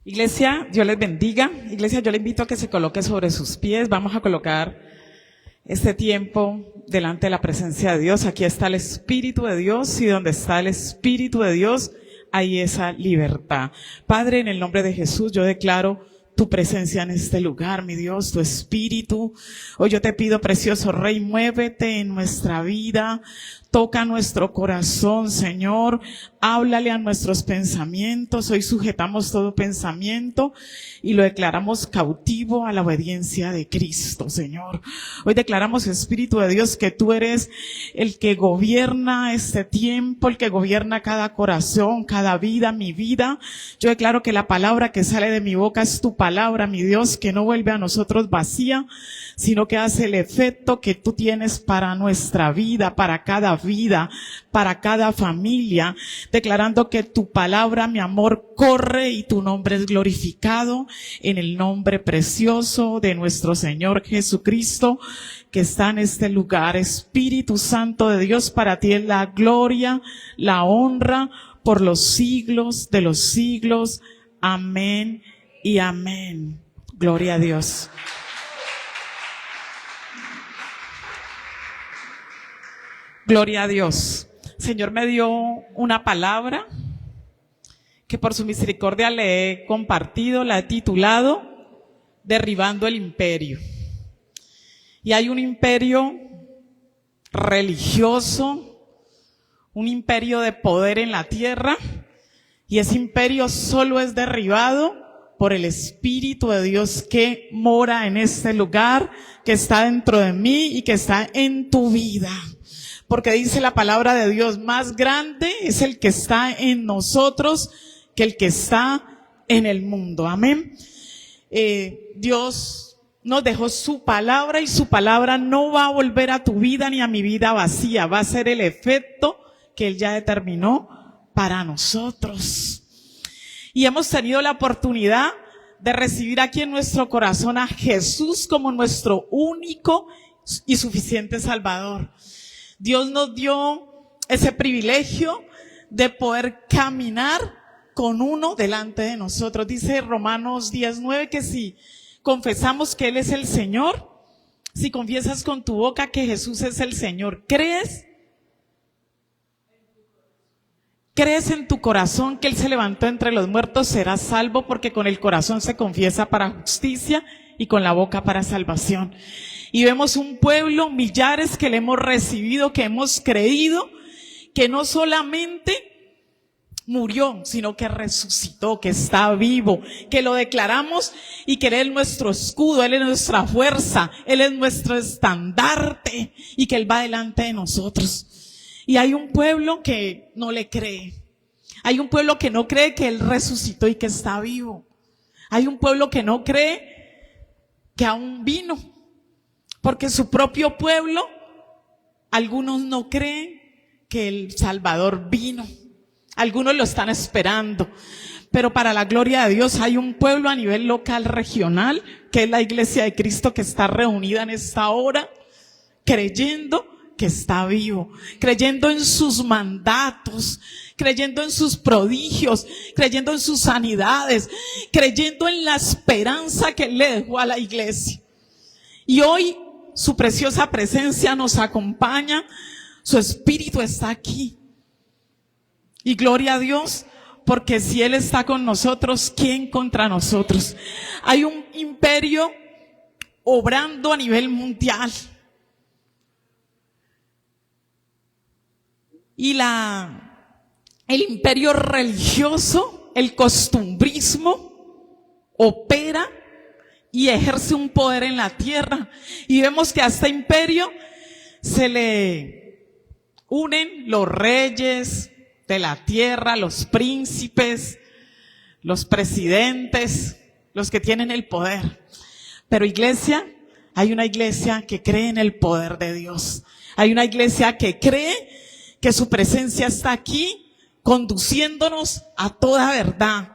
Iglesia, Dios les bendiga. Iglesia, yo le invito a que se coloque sobre sus pies. Vamos a colocar este tiempo delante de la presencia de Dios. Aquí está el Espíritu de Dios, y donde está el Espíritu de Dios, hay esa libertad. Padre, en el nombre de Jesús, yo declaro tu presencia en este lugar, mi Dios, tu Espíritu. Hoy yo te pido, precioso Rey, muévete en nuestra vida. Toca nuestro corazón, Señor. Háblale a nuestros pensamientos. Hoy sujetamos todo pensamiento y lo declaramos cautivo a la obediencia de Cristo, Señor. Hoy declaramos, Espíritu de Dios, que tú eres el que gobierna este tiempo, el que gobierna cada corazón, cada vida, mi vida. Yo declaro que la palabra que sale de mi boca es tu palabra, mi Dios, que no vuelve a nosotros vacía, sino que hace el efecto que tú tienes para nuestra vida, para cada familia, declarando que tu palabra, mi amor, corre y tu nombre es glorificado en el nombre precioso de nuestro Señor Jesucristo, que está en este lugar. Espíritu Santo de Dios, para ti es la gloria, la honra por los siglos de los siglos. Amén y amén. Gloria a Dios. Gloria a Dios. Señor me dio una palabra que por su misericordia le he compartido, la he titulado Derribando el Imperio. Y hay un imperio religioso, un imperio de poder en la tierra, y ese imperio solo es derribado por el Espíritu de Dios que mora en este lugar, que está dentro de mí y que está en tu vida. Porque dice la palabra de Dios, más grande es el que está en nosotros que el que está en el mundo. Amén. Dios nos dejó su palabra, y su palabra no va a volver a tu vida ni a mi vida vacía. Va a ser el efecto que Él ya determinó para nosotros. Y hemos tenido la oportunidad de recibir aquí en nuestro corazón a Jesús como nuestro único y suficiente Salvador. Dios nos dio ese privilegio de poder caminar con uno delante de nosotros. Dice Romanos 10:9 que si confesamos que Él es el Señor, si confiesas con tu boca que Jesús es el Señor, crees en tu corazón que Él se levantó entre los muertos, serás salvo, porque con el corazón se confiesa para justicia y con la boca para salvación. Y vemos un pueblo, millares, que le hemos recibido, que hemos creído, que no solamente murió, sino que resucitó, que está vivo, que lo declaramos y que Él es nuestro escudo, Él es nuestra fuerza, Él es nuestro estandarte y que Él va delante de nosotros. Y hay un pueblo que no le cree. Hay un pueblo que no cree que Él resucitó y que está vivo. Hay un pueblo que no cree que aún vino. Porque su propio pueblo, algunos no creen que el Salvador vino. Algunos lo están esperando. Pero para la gloria de Dios hay un pueblo a nivel local, regional, que es la Iglesia de Cristo, que está reunida en esta hora, creyendo que está vivo, creyendo en sus mandatos, creyendo en sus prodigios, creyendo en sus sanidades, creyendo en la esperanza que Él le dejó a la iglesia. Y hoy su preciosa presencia nos acompaña, su Espíritu está aquí. Y gloria a Dios, porque si Él está con nosotros, ¿quién contra nosotros? Hay un imperio obrando a nivel mundial. Y el imperio religioso, el costumbrismo, opera y ejerce un poder en la tierra. Y vemos que a este imperio se le unen los reyes de la tierra, los príncipes, los presidentes, los que tienen el poder. Pero iglesia, hay una iglesia que cree en el poder de Dios. Hay una iglesia que cree que su presencia está aquí conduciéndonos a toda verdad.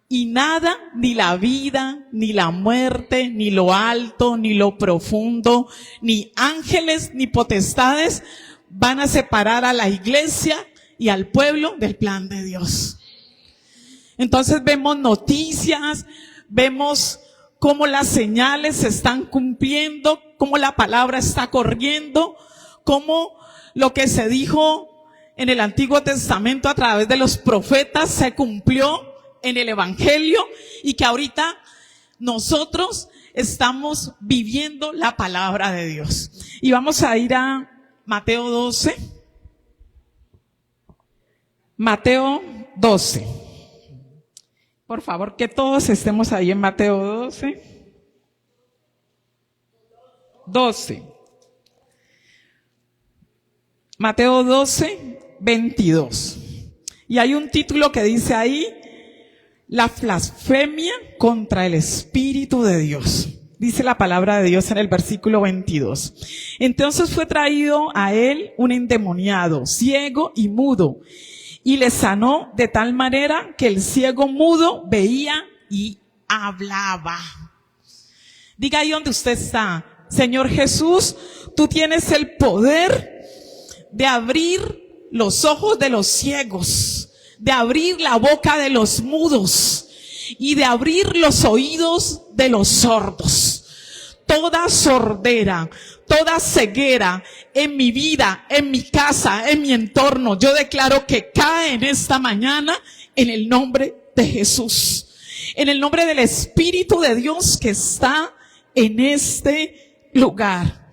Y nada, ni la vida, ni la muerte, ni lo alto, ni lo profundo, ni ángeles, ni potestades van a separar a la iglesia y al pueblo del plan de Dios. Entonces vemos noticias, vemos cómo las señales se están cumpliendo, cómo la palabra está corriendo, cómo lo que se dijo en el Antiguo Testamento a través de los profetas se cumplió en el Evangelio y que ahorita nosotros estamos viviendo la palabra de Dios. Y vamos a ir a Mateo 12. Mateo 12. Por favor, que todos estemos ahí en Mateo 12. 12. Mateo 12, 22. Y hay un título que dice ahí, la blasfemia contra el Espíritu de Dios. Dice la palabra de Dios en el versículo 22. Entonces fue traído a él un endemoniado, ciego y mudo, y le sanó de tal manera que el ciego mudo veía y hablaba. Diga ahí donde usted está, Señor Jesús, tú tienes el poder de abrir los ojos de los ciegos, de abrir la boca de los mudos y de abrir los oídos de los sordos. Toda sordera, toda ceguera en mi vida, en mi casa, en mi entorno, yo declaro que cae en esta mañana en el nombre de Jesús, en el nombre del Espíritu de Dios que está en este lugar.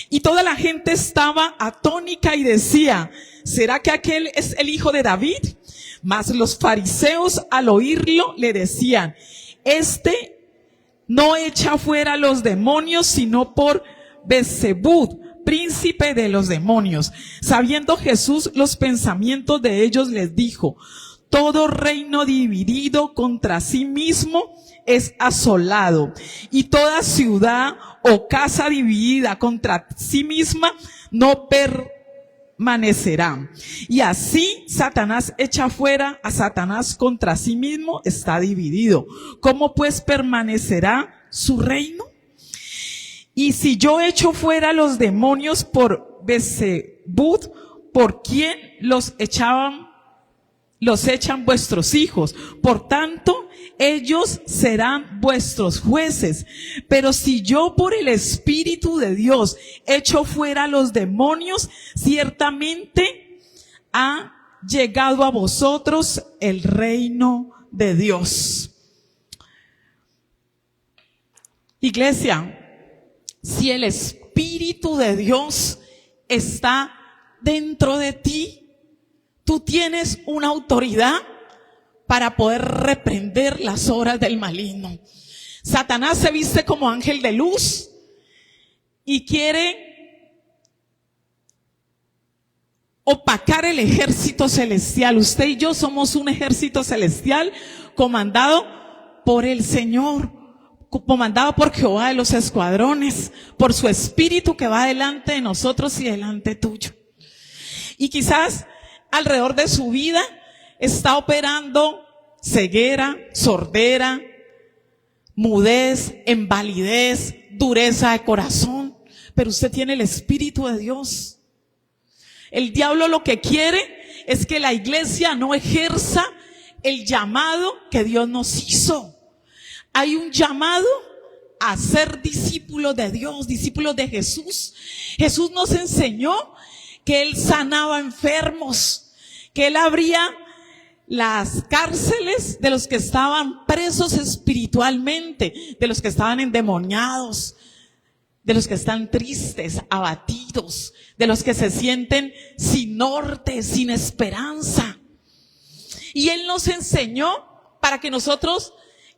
Y toda la gente estaba atónica y decía, ¿será que aquel es el hijo de David? Mas los fariseos al oírlo le decían, este no echa fuera los demonios sino por Beelzebub, príncipe de los demonios. Sabiendo Jesús los pensamientos de ellos, les dijo, todo reino dividido contra sí mismo es asolado, y toda ciudad o casa dividida contra sí misma no permanecerá. Y así Satanás echa fuera a Satanás contra sí mismo, está dividido. ¿Cómo pues permanecerá su reino? Y si yo echo fuera los demonios por Beelzebub, ¿por quién los echan vuestros hijos? Por tanto, ellos serán vuestros jueces. Pero si yo por el Espíritu de Dios echo fuera los demonios, ciertamente ha llegado a vosotros el reino de Dios. Iglesia, si el Espíritu de Dios está dentro de ti, tú tienes una autoridad para poder reprender las obras del maligno. Satanás se viste como ángel de luz y quiere opacar el ejército celestial. Usted y yo somos un ejército celestial comandado por el Señor, comandado por Jehová de los escuadrones, por su Espíritu que va delante de nosotros y delante tuyo. Y quizás alrededor de su vida está operando ceguera, sordera, mudez, invalidez, dureza de corazón, pero usted tiene el Espíritu de Dios. El diablo lo que quiere es que la iglesia no ejerza el llamado que Dios nos hizo. Hay un llamado a ser discípulos de Dios, discípulos de Jesús. Jesús nos enseñó que Él sanaba enfermos, que Él abría las cárceles de los que estaban presos espiritualmente, de los que estaban endemoniados, de los que están tristes, abatidos, de los que se sienten sin norte, sin esperanza. Y Él nos enseñó para que nosotros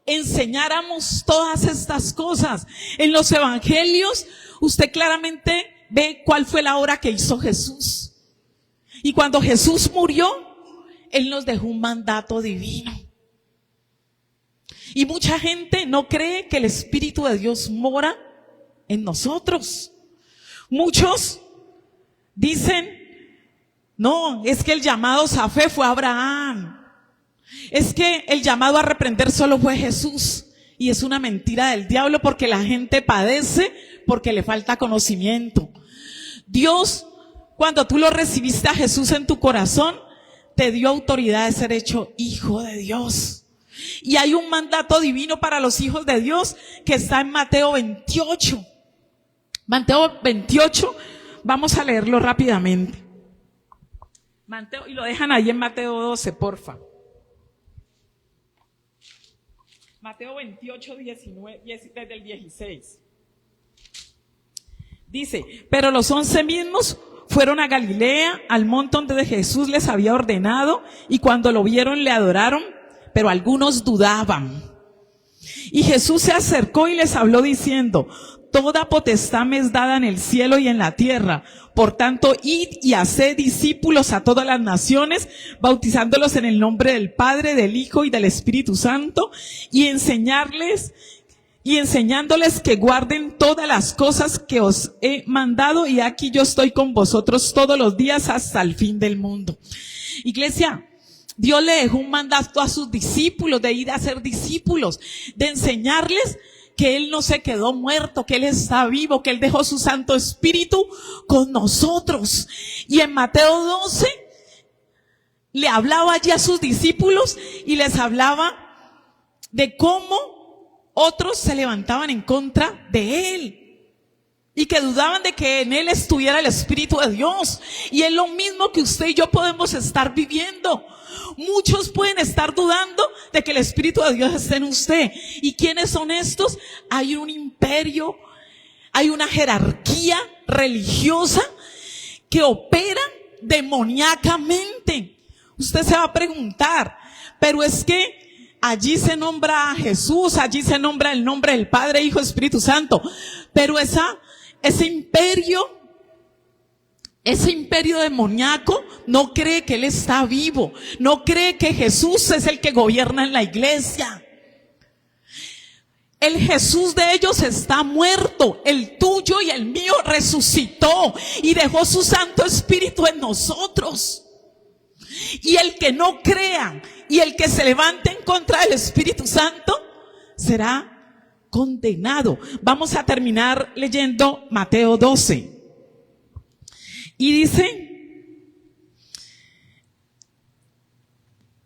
enseñáramos todas estas cosas. En los evangelios usted claramente ve cuál fue la obra que hizo Jesús. Y cuando Jesús murió, Él nos dejó un mandato divino. Y mucha gente no cree que el Espíritu de Dios mora en nosotros. Muchos dicen, no, es que el llamado a fe fue Abraham. Es que el llamado a reprender solo fue Jesús. Y es una mentira del diablo, porque la gente padece porque le falta conocimiento. Dios, cuando tú lo recibiste a Jesús en tu corazón, te dio autoridad de ser hecho hijo de Dios. Y hay un mandato divino para los hijos de Dios que está en Mateo 28. Mateo 28, vamos a leerlo rápidamente. Mateo, y lo dejan ahí en Mateo 12, porfa. Mateo 28, 19, desde el 16. Dice, pero los 11 mismos fueron a Galilea, al monte donde Jesús les había ordenado, y cuando lo vieron le adoraron, pero algunos dudaban. Y Jesús se acercó y les habló diciendo, toda potestad me es dada en el cielo y en la tierra. Por tanto, id y haced discípulos a todas las naciones, bautizándolos en el nombre del Padre, del Hijo y del Espíritu Santo, y enseñándoles que guarden todas las cosas que os he mandado, y aquí yo estoy con vosotros todos los días hasta el fin del mundo. Iglesia, Dios le dejó un mandato a sus discípulos de ir a ser discípulos, de enseñarles que Él no se quedó muerto, que Él está vivo, que Él dejó su Santo Espíritu con nosotros. Y en Mateo 12 le hablaba allí a sus discípulos y les hablaba de cómo otros se levantaban en contra de Él y que dudaban de que en Él estuviera el Espíritu de Dios. Y es lo mismo que usted y yo podemos estar viviendo. Muchos pueden estar dudando de que el Espíritu de Dios esté en usted. ¿Y quiénes son estos? Hay un imperio, hay una jerarquía religiosa que opera demoníacamente. Usted se va a preguntar, pero es que allí se nombra a Jesús, allí se nombra el nombre del Padre, Hijo, Espíritu Santo, pero ese imperio demoníaco no cree que Él está vivo, no cree que Jesús es el que gobierna en la iglesia. El Jesús de ellos está muerto, el tuyo y el mío resucitó y dejó su Santo Espíritu en nosotros. Y el que no crea y el que se levante en contra del Espíritu Santo será condenado. Vamos a terminar leyendo Mateo 12. Y dice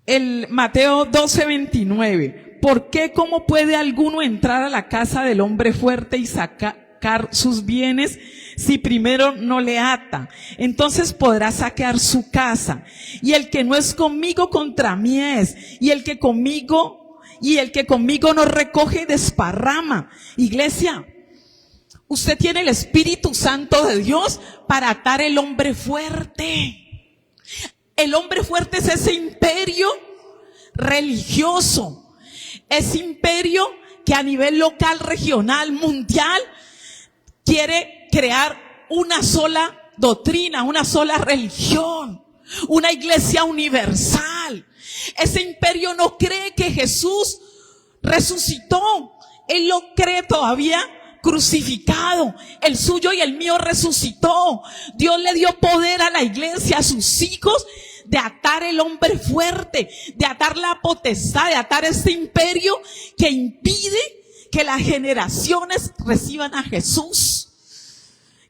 el Mateo 12:29, ¿por qué cómo puede alguno entrar a la casa del hombre fuerte y sacar sus bienes si primero no le ata? Entonces podrá saquear su casa. Y el que no es conmigo contra mí es, y el que conmigo no recoge desparrama. Iglesia, usted tiene el Espíritu Santo de Dios para atar el hombre fuerte. El hombre fuerte es ese imperio religioso, ese imperio que a nivel local, regional, mundial, quiere crear una sola doctrina, una sola religión, una iglesia universal. Ese imperio no cree que Jesús resucitó, él lo cree todavía crucificado. El suyo y el mío resucitó. Dios le dio poder a la iglesia, a sus hijos, de atar el hombre fuerte, de atar la potestad, de atar este imperio que impide que las generaciones reciban a Jesús,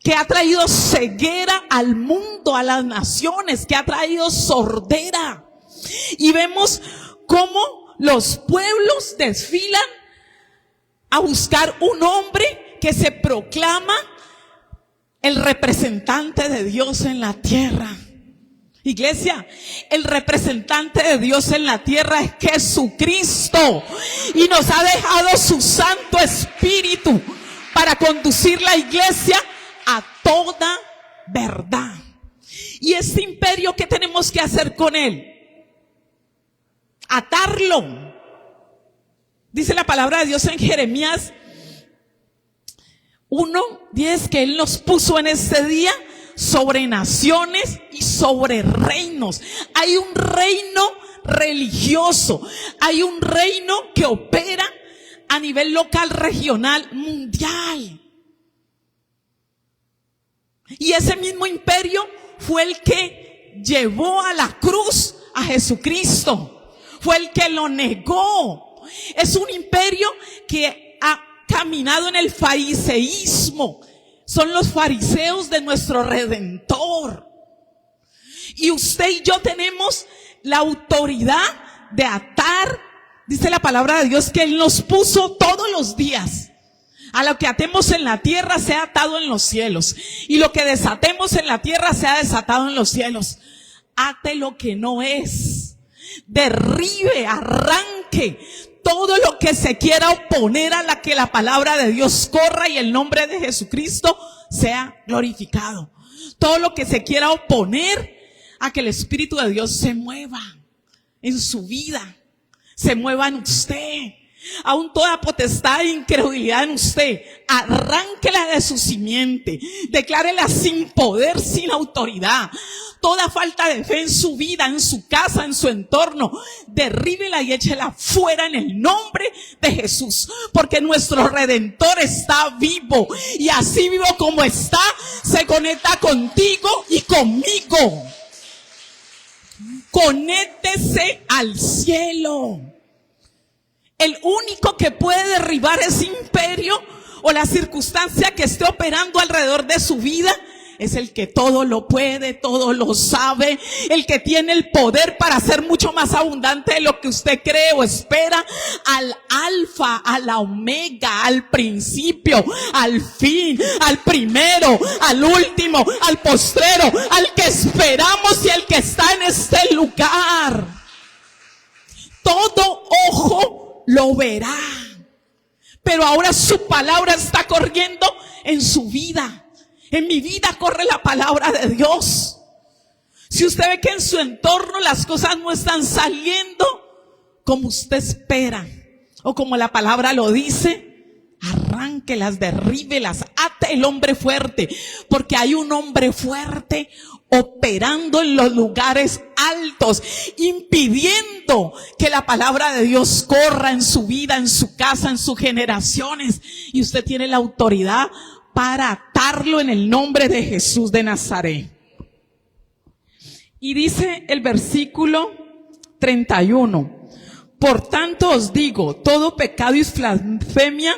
que ha traído ceguera al mundo, a las naciones, que ha traído sordera. Y vemos cómo los pueblos desfilan a buscar un hombre que se proclama el representante de Dios en la tierra. Iglesia, el representante de Dios en la tierra es Jesucristo, y nos ha dejado su Santo Espíritu para conducir la iglesia a toda verdad. Y este imperio, ¿qué tenemos que hacer con él? Atarlo. Dice la palabra de Dios en Jeremías 1:10 que Él nos puso en este día sobre naciones y sobre reinos. Hay un reino religioso, hay un reino que opera a nivel local, regional, mundial. Y ese mismo imperio fue el que llevó a la cruz a Jesucristo, fue el que lo negó. Es un imperio que ha caminado en el fariseísmo. Son los fariseos de nuestro Redentor. Y usted y yo tenemos la autoridad de atar Dice la palabra de Dios que Él nos puso todos los días. A lo que atemos en la tierra sea atado en los cielos. Y lo que desatemos en la tierra sea desatado en los cielos. Ate lo que no es. Derribe, arranque todo lo que se quiera oponer a la que la palabra de Dios corra y el nombre de Jesucristo sea glorificado. Todo lo que se quiera oponer a que el Espíritu de Dios se mueva en su vida, se mueva en usted. Aún toda potestad e incredulidad en usted, arránquela de su simiente, declárela sin poder, sin autoridad. Toda falta de fe en su vida, en su casa, en su entorno, derríbela y échela fuera en el nombre de Jesús. Porque nuestro Redentor está vivo y así vivo como está, se conecta contigo y conmigo. Conéctese al cielo. El único que puede derribar ese imperio o la circunstancia que esté operando alrededor de su vida es el que todo lo puede, todo lo sabe, el que tiene el poder para hacer mucho más abundante de lo que usted cree o espera, al alfa, a la omega, al principio, al fin, al primero, al último, al postrero, al que esperamos y al que está en este lugar. Todo ojo lo verá, pero ahora su palabra está corriendo en su vida. En mi vida corre la palabra de Dios. Si usted ve que en su entorno las cosas no están saliendo como usted espera o como la palabra lo dice, arránquelas, derríbelas, ate el hombre fuerte, porque hay un hombre fuerte operando en los lugares altos, impidiendo que la palabra de Dios corra en su vida, en su casa, en sus generaciones. Y usted tiene la autoridad para atarlo en el nombre de Jesús de Nazaret. Y dice el versículo 31, por tanto os digo, todo pecado y blasfemia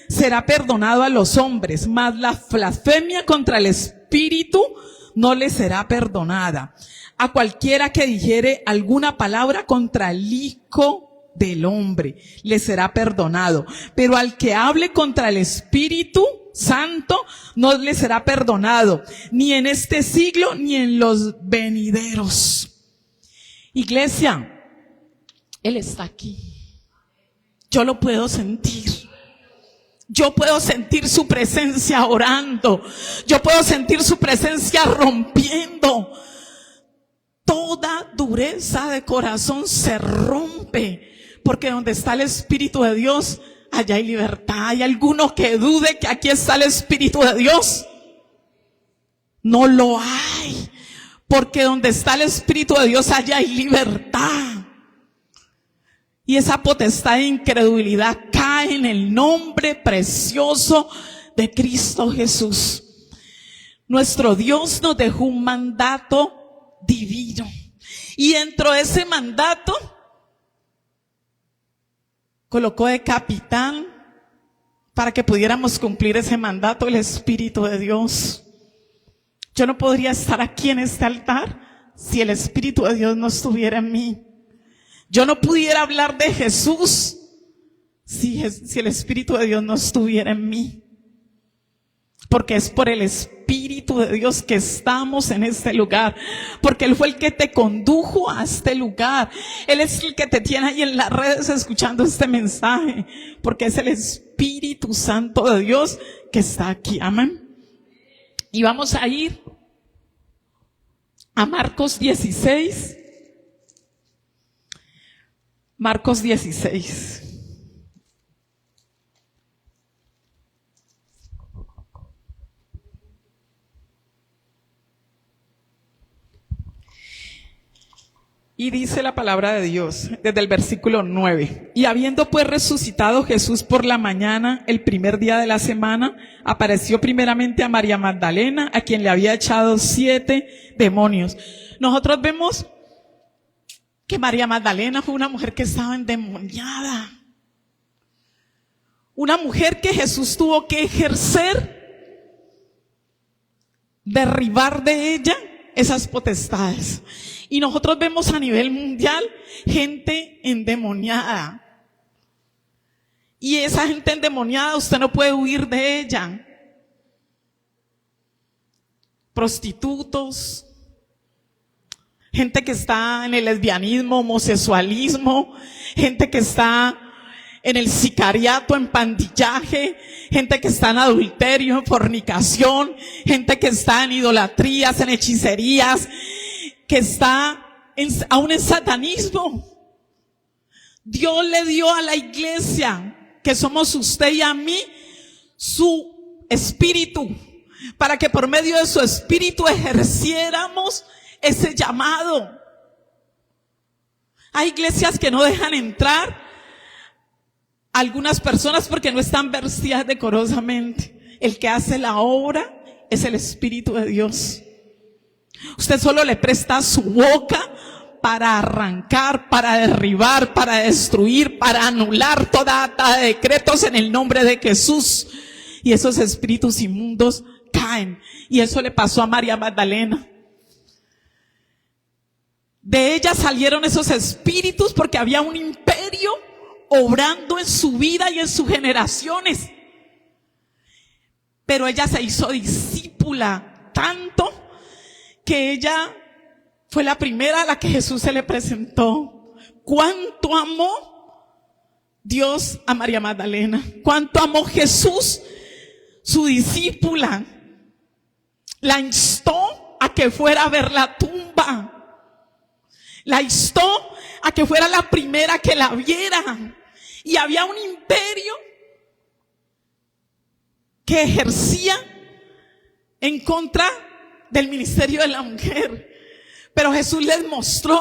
será perdonado a los hombres, mas la blasfemia contra el Espíritu no le será perdonada. A cualquiera que dijere alguna palabra contra el Hijo del Hombre le será perdonado, pero al que hable contra el Espíritu Santo no le será perdonado, ni en este siglo ni en los venideros. Iglesia, Él está aquí. Yo lo puedo sentir. Yo puedo sentir su presencia orando. Yo puedo sentir su presencia rompiendo. Toda dureza de corazón se rompe, porque donde está el Espíritu de Dios, allá hay libertad. Hay alguno que dude que aquí está el Espíritu de Dios. No lo hay, porque donde está el Espíritu de Dios, allá hay libertad. Y esa potestad de incredulidad cae en el nombre precioso de Cristo Jesús. Nuestro Dios nos dejó un mandato divino. Y dentro de ese mandato colocó de capitán, para que pudiéramos cumplir ese mandato, el Espíritu de Dios. Yo no podría estar aquí en este altar si el Espíritu de Dios no estuviera en mí. Yo no pudiera hablar de Jesús si el Espíritu de Dios no estuviera en mí. Porque es por el Espíritu de Dios que estamos en este lugar. Porque Él fue el que te condujo a este lugar. Él es el que te tiene ahí en las redes escuchando este mensaje. Porque es el Espíritu Santo de Dios que está aquí. Amén. Y vamos a ir a Marcos 16. Marcos 16. Y dice la palabra de Dios desde el versículo 9. Y habiendo pues resucitado Jesús por la mañana, el primer día de la semana, apareció primeramente a María Magdalena, a quien le había echado 7 demonios. Nosotros vemos que María Magdalena fue una mujer que estaba endemoniada. Una mujer que Jesús tuvo que ejercer, derribar de ella esas potestades. Y nosotros vemos a nivel mundial gente endemoniada. Y esa gente endemoniada, usted no puede huir de ella. Prostitutos, gente que está en el lesbianismo, homosexualismo, gente que está en el sicariato, en pandillaje, gente que está en adulterio, en fornicación, gente que está en idolatrías, en hechicerías, que está aún en satanismo. Dios le dio a la iglesia, que somos usted y a mí, su espíritu, para que por medio de su espíritu ejerciéramos ese llamado. Hay iglesias que no dejan entrar a algunas personas porque no están vestidas decorosamente. El que hace la obra es el Espíritu de Dios. Usted solo le presta su boca para arrancar, para derribar, para destruir, para anular toda ata de decretos en el nombre de Jesús. Y esos espíritus inmundos caen. Y eso le pasó a María Magdalena. De ella salieron esos espíritus porque había un imperio obrando en su vida y en sus generaciones. Pero ella se hizo discípula tanto que ella fue la primera a la que Jesús se le presentó. ¿Cuánto amó Dios a María Magdalena? ¿Cuánto amó Jesús, su discípula? La instó a que fuera a ver la tumba. La instó a que fuera la primera que la viera. Y había un imperio que ejercía en contra del ministerio de la mujer. Pero Jesús les mostró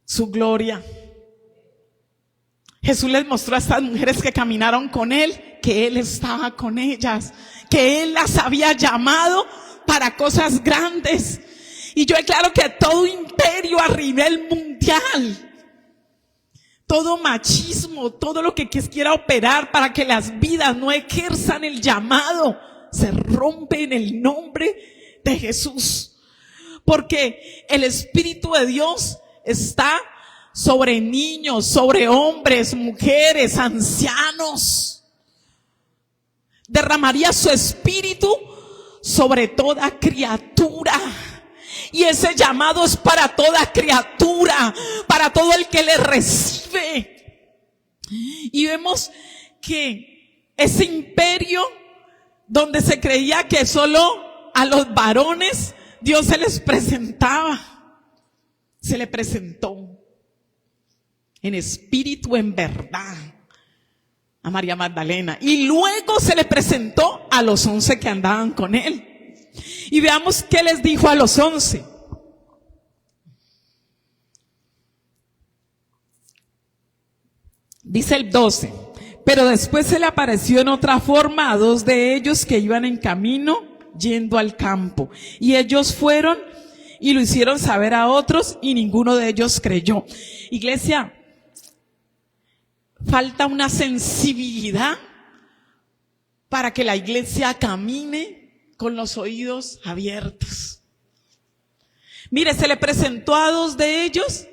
su gloria. Jesús les mostró a estas mujeres que caminaron con Él, que Él estaba con ellas, que Él las había llamado para cosas grandes. Y yo declaro que todo imperio a nivel mundial, todo machismo, todo lo que quiera operar para que las vidas no ejerzan el llamado, se rompe en el nombre de Jesús. Porque el Espíritu de Dios está sobre niños, sobre hombres, mujeres, ancianos. Derramaría su Espíritu sobre toda criatura. Y ese llamado es para toda criatura, para todo el que le recibe. Y vemos que ese imperio donde se creía que solo a los varones Dios se les presentaba, se le presentó en espíritu, en verdad, a María Magdalena. Y luego se le presentó a los 11 que andaban con él. Y veamos qué les dijo a los 11. Dice el 12. Pero después se le apareció en otra forma a 2 de ellos que iban en camino yendo al campo. Y ellos fueron y lo hicieron saber a otros y ninguno de ellos creyó. Iglesia, falta una sensibilidad para que la iglesia camine con los oídos abiertos. Mire, se le presentó a 2 de ellos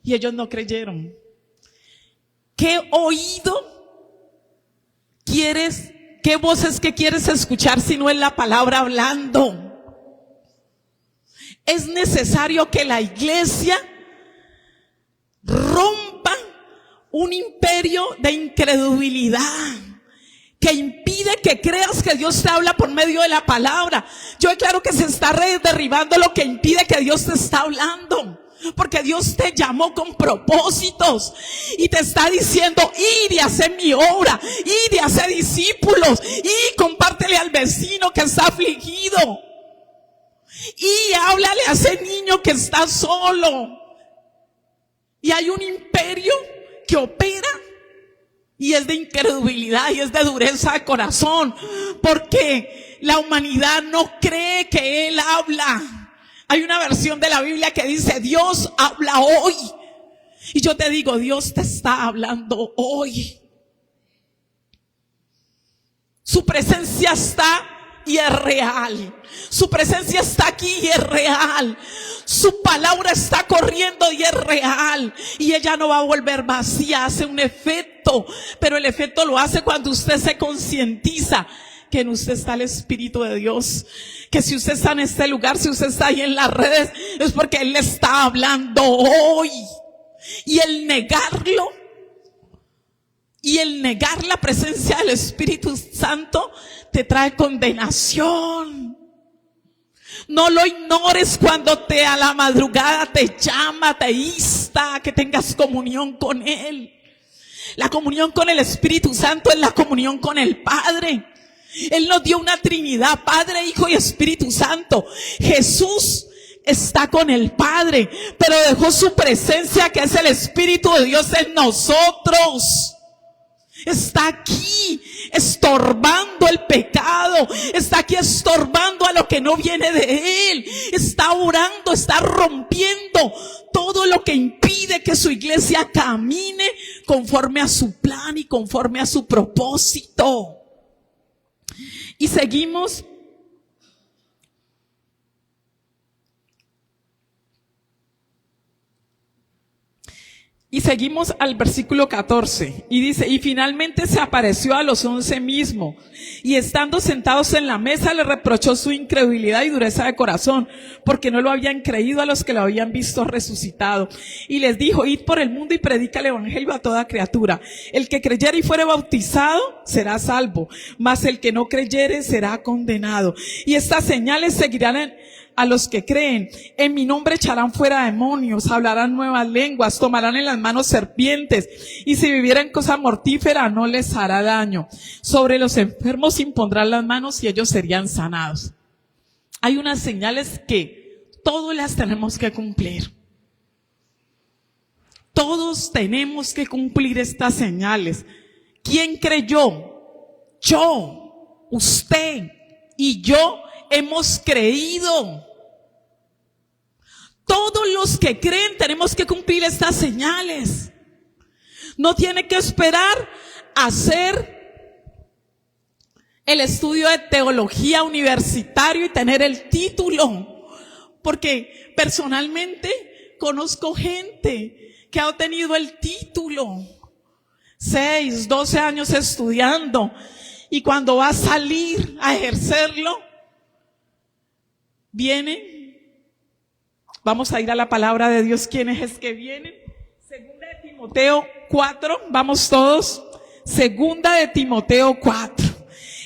y ellos no creyeron. ¿Qué oído quieres, qué voces que quieres escuchar si no es la palabra hablando? Es necesario que la iglesia rompa un imperio de incredulidad que impide que creas que Dios te habla por medio de la palabra. Yo declaro que se está derribando lo que impide que Dios te está hablando. Porque Dios te llamó con propósitos y te está diciendo: ir y hacer mi obra, ir y hacer discípulos, y compártele al vecino que está afligido, y háblale a ese niño que está solo. Y hay un imperio que opera y es de incredulidad y es de dureza de corazón, porque la humanidad no cree que Él habla. Hay una versión de la Biblia que dice: Dios habla hoy. Y yo te digo, Dios te está hablando hoy. Su presencia está y es real. Su presencia está aquí y es real. Su palabra está corriendo y es real. Y ella no va a volver vacía, hace un efecto. Pero el efecto lo hace cuando usted se concientiza que en usted está el Espíritu de Dios. Que si usted está en este lugar, si usted está ahí en las redes, es porque Él le está hablando hoy. Y el negarlo, y el negar la presencia del Espíritu Santo te trae condenación. No lo ignores cuando a la madrugada te llama, te insta a que tengas comunión con Él. La comunión con el Espíritu Santo es la comunión con el Padre. Él nos dio una Trinidad, Padre, Hijo y Espíritu Santo. Jesús está con el Padre, pero dejó su presencia, que es el Espíritu de Dios, en nosotros. Está aquí estorbando el pecado, está aquí estorbando a lo que no viene de Él, está orando, está rompiendo todo lo que impide que su iglesia camine conforme a su plan y conforme a su propósito. Y seguimos. Y seguimos al versículo 14, y dice: y finalmente se apareció a los 11 mismos, y estando sentados en la mesa le reprochó su incredulidad y dureza de corazón, porque no lo habían creído a los que lo habían visto resucitado. Y les dijo: id por el mundo y predica el evangelio a toda criatura. El que creyere y fuere bautizado será salvo, mas el que no creyere será condenado. Y estas señales seguirán a los que creen. En mi nombre echarán fuera demonios, hablarán nuevas lenguas, tomarán en las manos serpientes, y si vivieren cosa mortífera no les hará daño. Sobre los enfermos impondrán las manos y ellos serían sanados. Hay unas señales que todos las tenemos que cumplir. Todos tenemos que cumplir estas señales. ¿Quién creyó? Yo, usted y yo hemos creído. Todos los que creen tenemos que cumplir estas señales. No tiene que esperar a hacer el estudio de teología universitario y tener el título. Porque personalmente conozco gente que ha obtenido el título, 6, 12 años estudiando, y cuando va a salir a ejercerlo, viene. Vamos a ir a la palabra de Dios. ¿Quiénes es que vienen? Segunda de Timoteo 4. Vamos todos. Segunda de Timoteo 4.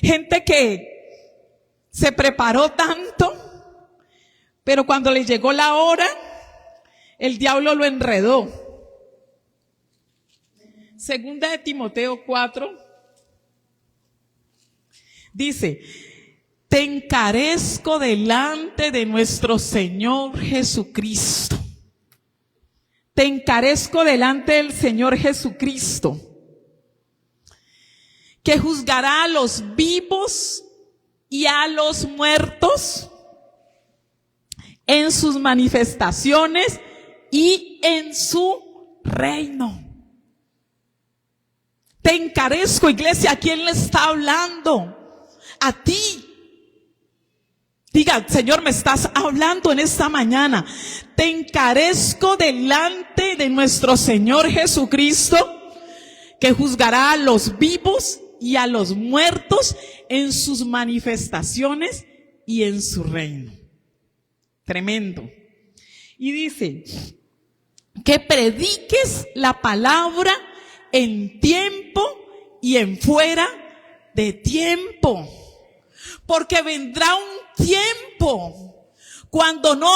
Gente que se preparó tanto, pero cuando le llegó la hora, el diablo lo enredó. Segunda de Timoteo 4. Dice: te encarezco delante de nuestro Señor Jesucristo. Te encarezco delante del Señor Jesucristo, que juzgará a los vivos y a los muertos en sus manifestaciones y en su reino. Te encarezco, iglesia. ¿A quién le está hablando? A ti. Diga: Señor, me estás hablando en esta mañana. Te encarezco delante de nuestro Señor Jesucristo, que juzgará a los vivos y a los muertos en sus manifestaciones y en su reino. Tremendo. Y dice: que prediques la palabra en tiempo y en fuera de tiempo. Porque vendrá un tiempo cuando no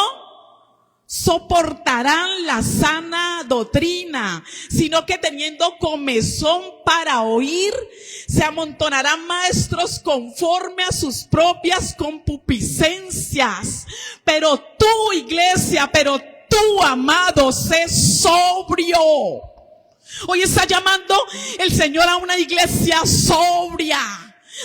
soportarán la sana doctrina, sino que teniendo comezón para oír, se amontonarán maestros conforme a sus propias concupiscencias. Pero tú, iglesia, pero tú, amado, sé sobrio. Hoy está llamando el Señor a una iglesia sobria,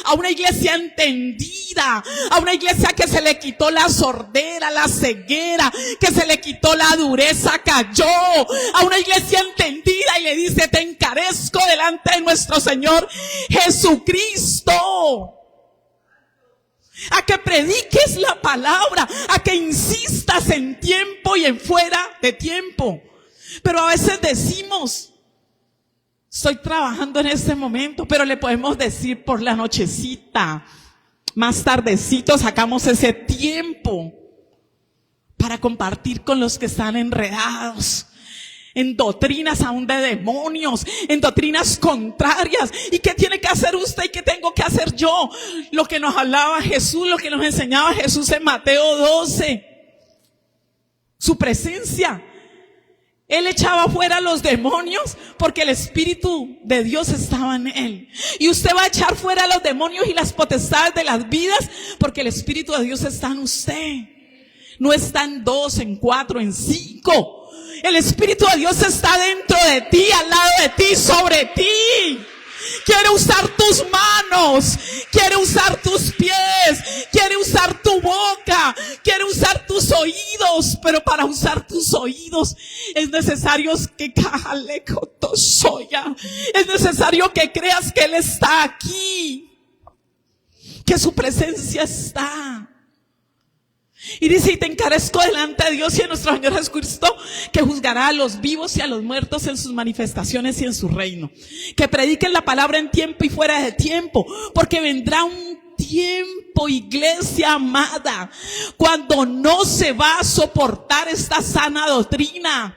a una iglesia entendida, a una iglesia que se le quitó la sordera, la ceguera, que se le quitó la dureza, cayó, a una iglesia entendida, y le dice: te encarezco delante de nuestro Señor Jesucristo. a que prediques la palabra, a que insistas en tiempo y en fuera de tiempo. Pero a veces decimos, estoy trabajando en este momento, pero le podemos decir por la nochecita, más tardecito sacamos ese tiempo para compartir con los que están enredados en doctrinas aún de demonios, en doctrinas contrarias. ¿Y qué tiene que hacer usted y qué tengo que hacer yo? Lo que nos hablaba Jesús, lo que nos enseñaba Jesús en Mateo 12. Su presencia. Él echaba fuera a los demonios porque el Espíritu de Dios estaba en él. Y usted va a echar fuera a los demonios y las potestades de las vidas porque el Espíritu de Dios está en usted. No está en 2, en 4, en 5. El Espíritu de Dios está dentro de ti, al lado de ti, sobre ti. Quiere usar tus manos, quiere usar tus pies, quiere usar tu boca, quiere usar tus oídos. Pero para usar tus oídos es necesario que es necesario que creas que Él está aquí, que su presencia está. Y dice, y te encarezco delante de Dios y de nuestro Señor Jesucristo, que juzgará a los vivos y a los muertos en sus manifestaciones y en su reino. Que prediquen la palabra en tiempo y fuera de tiempo, porque vendrá un tiempo, iglesia amada, cuando no se va a soportar esta sana doctrina.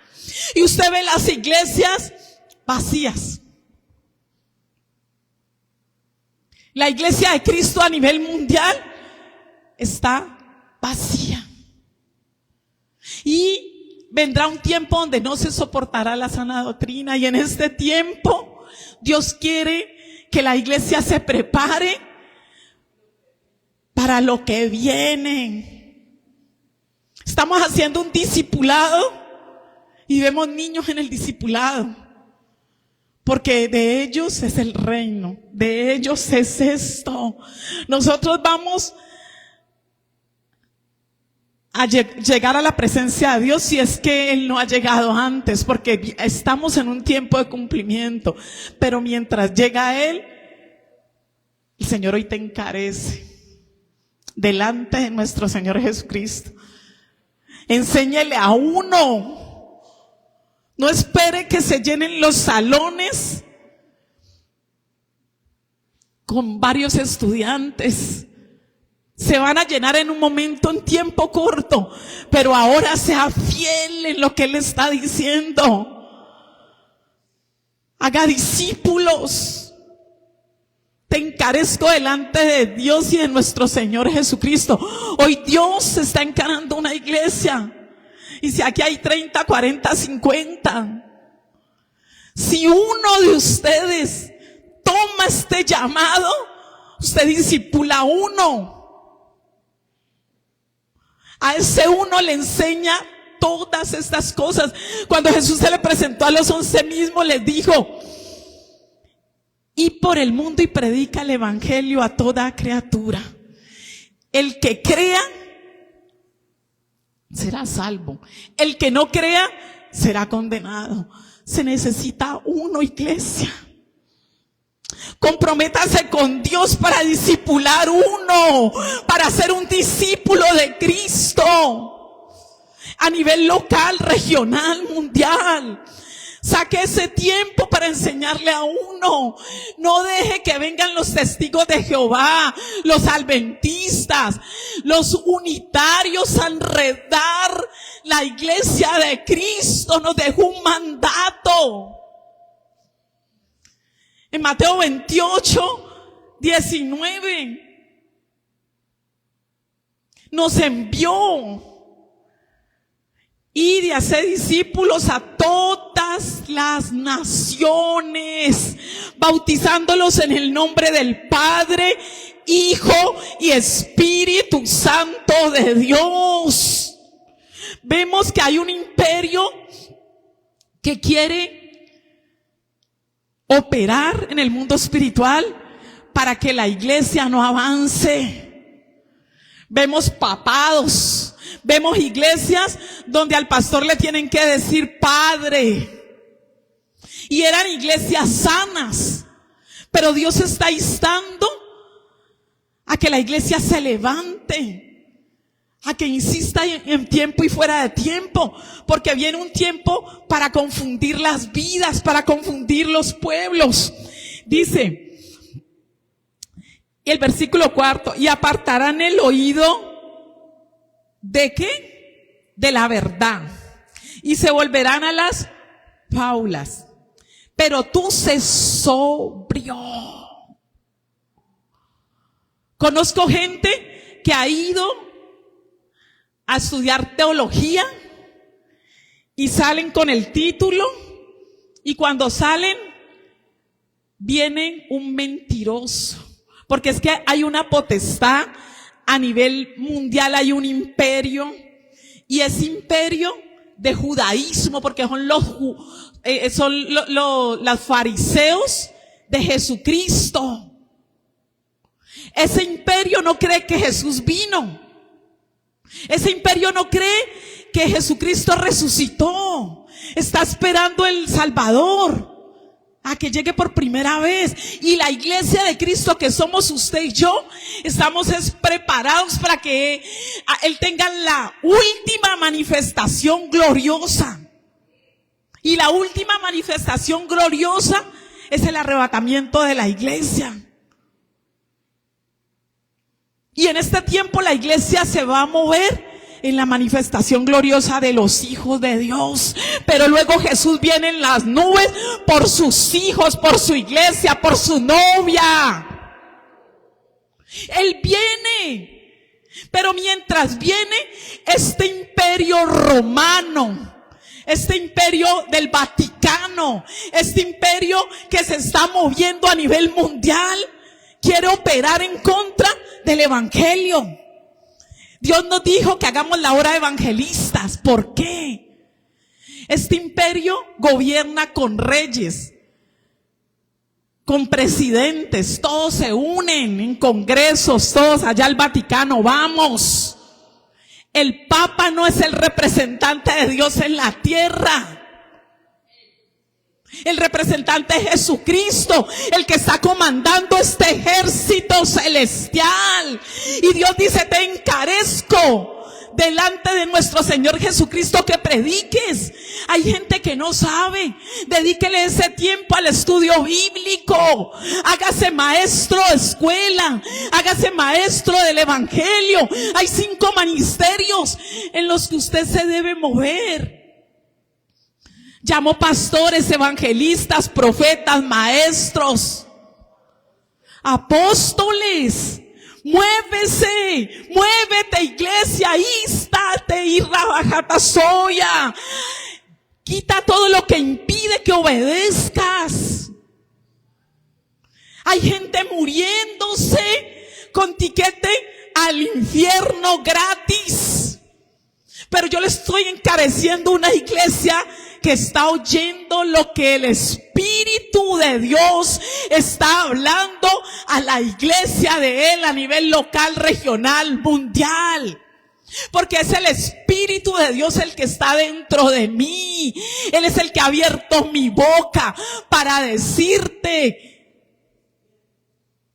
Y usted ve las iglesias vacías. La iglesia de Cristo a nivel mundial está vacía. Y vendrá un tiempo donde no se soportará la sana doctrina. Y en este tiempo Dios quiere que la iglesia se prepare para lo que viene. Estamos haciendo un discipulado y vemos niños en el discipulado, porque de ellos es el reino, de ellos es esto. Nosotros vamos a llegar a la presencia de Dios si es que Él no ha llegado antes, porque estamos en un tiempo de cumplimiento. Pero mientras llega Él, el Señor hoy te encarece delante de nuestro Señor Jesucristo. Enséñele a uno. No espere que se llenen los salones con varios estudiantes. Se van a llenar en un momento, en tiempo corto, pero ahora sea fiel en lo que Él está diciendo. Haga discípulos. Te encarezco delante de Dios y de nuestro Señor Jesucristo. Hoy Dios está encarando una iglesia. Y si aquí hay 30, 40, 50, si uno de ustedes toma este llamado, usted discipula a uno. A ese uno le enseña todas estas cosas. Cuando Jesús se le presentó a los 11 mismos, les dijo: y por el mundo y predica el evangelio a toda criatura. El que crea será salvo. El que no crea será condenado. Se necesita uno, iglesia. Comprométase con Dios para discipular uno, para ser un discípulo de Cristo a nivel local, regional, mundial. Saque ese tiempo para enseñarle a uno. No deje que vengan los testigos de Jehová, los adventistas, los unitarios a enredar la iglesia de Cristo. Nos dejó un mandato. En Mateo 28, 19, nos envió ir y hacer discípulos a todas las naciones, bautizándolos en el nombre del Padre, Hijo y Espíritu Santo de Dios. Vemos que hay un imperio que quiere operar en el mundo espiritual para que la iglesia no avance. Vemos papados, vemos iglesias donde al pastor le tienen que decir padre, y eran iglesias sanas, pero Dios está instando a que la iglesia se levante, a que insista en tiempo y fuera de tiempo, porque viene un tiempo para confundir las vidas, para confundir los pueblos. Dice el versículo 4, y apartarán el oído ¿de qué? De la verdad, y se volverán a las fábulas. Pero tú sé sobrio. Conozco gente que ha ido a estudiar teología y salen con el título, y cuando salen vienen un mentiroso, porque es que hay una potestad a nivel mundial, hay un imperio, y ese imperio de judaísmo, porque son los fariseos de Jesucristo. Ese imperio no cree que Jesús vino. Ese imperio no cree que Jesucristo resucitó. Está esperando el Salvador a que llegue por primera vez. Y la iglesia de Cristo, que somos usted y yo, estamos preparados para que Él tenga la última manifestación gloriosa. Y la última manifestación gloriosa es el arrebatamiento de la iglesia. Y en este tiempo la iglesia se va a mover en la manifestación gloriosa de los hijos de Dios. Pero luego Jesús viene en las nubes por sus hijos, por su iglesia, por su novia. Él viene. Pero mientras viene este imperio romano, este imperio del Vaticano, este imperio que se está moviendo a nivel mundial, quiere operar en contra del evangelio. Dios nos dijo que hagamos la obra de evangelistas. ¿Por qué? Este imperio gobierna con reyes, con presidentes, todos se unen en congresos, todos allá al Vaticano, vamos. El Papa no es el representante de Dios en la tierra. El representante es Jesucristo, el que está comandando este ejército celestial. Y Dios dice: te encarezco delante de nuestro Señor Jesucristo que prediques. Hay gente que no sabe. Dedíquele ese tiempo al estudio bíblico. Hágase maestro de escuela. Hágase maestro del evangelio. Hay 5 ministerios en los que usted se debe mover. Llamó pastores, evangelistas, profetas, maestros, apóstoles. Muévese, muévete, iglesia, ístate, irra bajata soya. Quita todo lo que impide que obedezcas. Hay gente muriéndose con tiquete al infierno gratis. Pero yo le estoy encareciendo una iglesia que está oyendo lo que el Espíritu de Dios está hablando a la iglesia de Él a nivel local, regional, mundial. Porque es el Espíritu de Dios el que está dentro de mí. Él es el que ha abierto mi boca para decirte: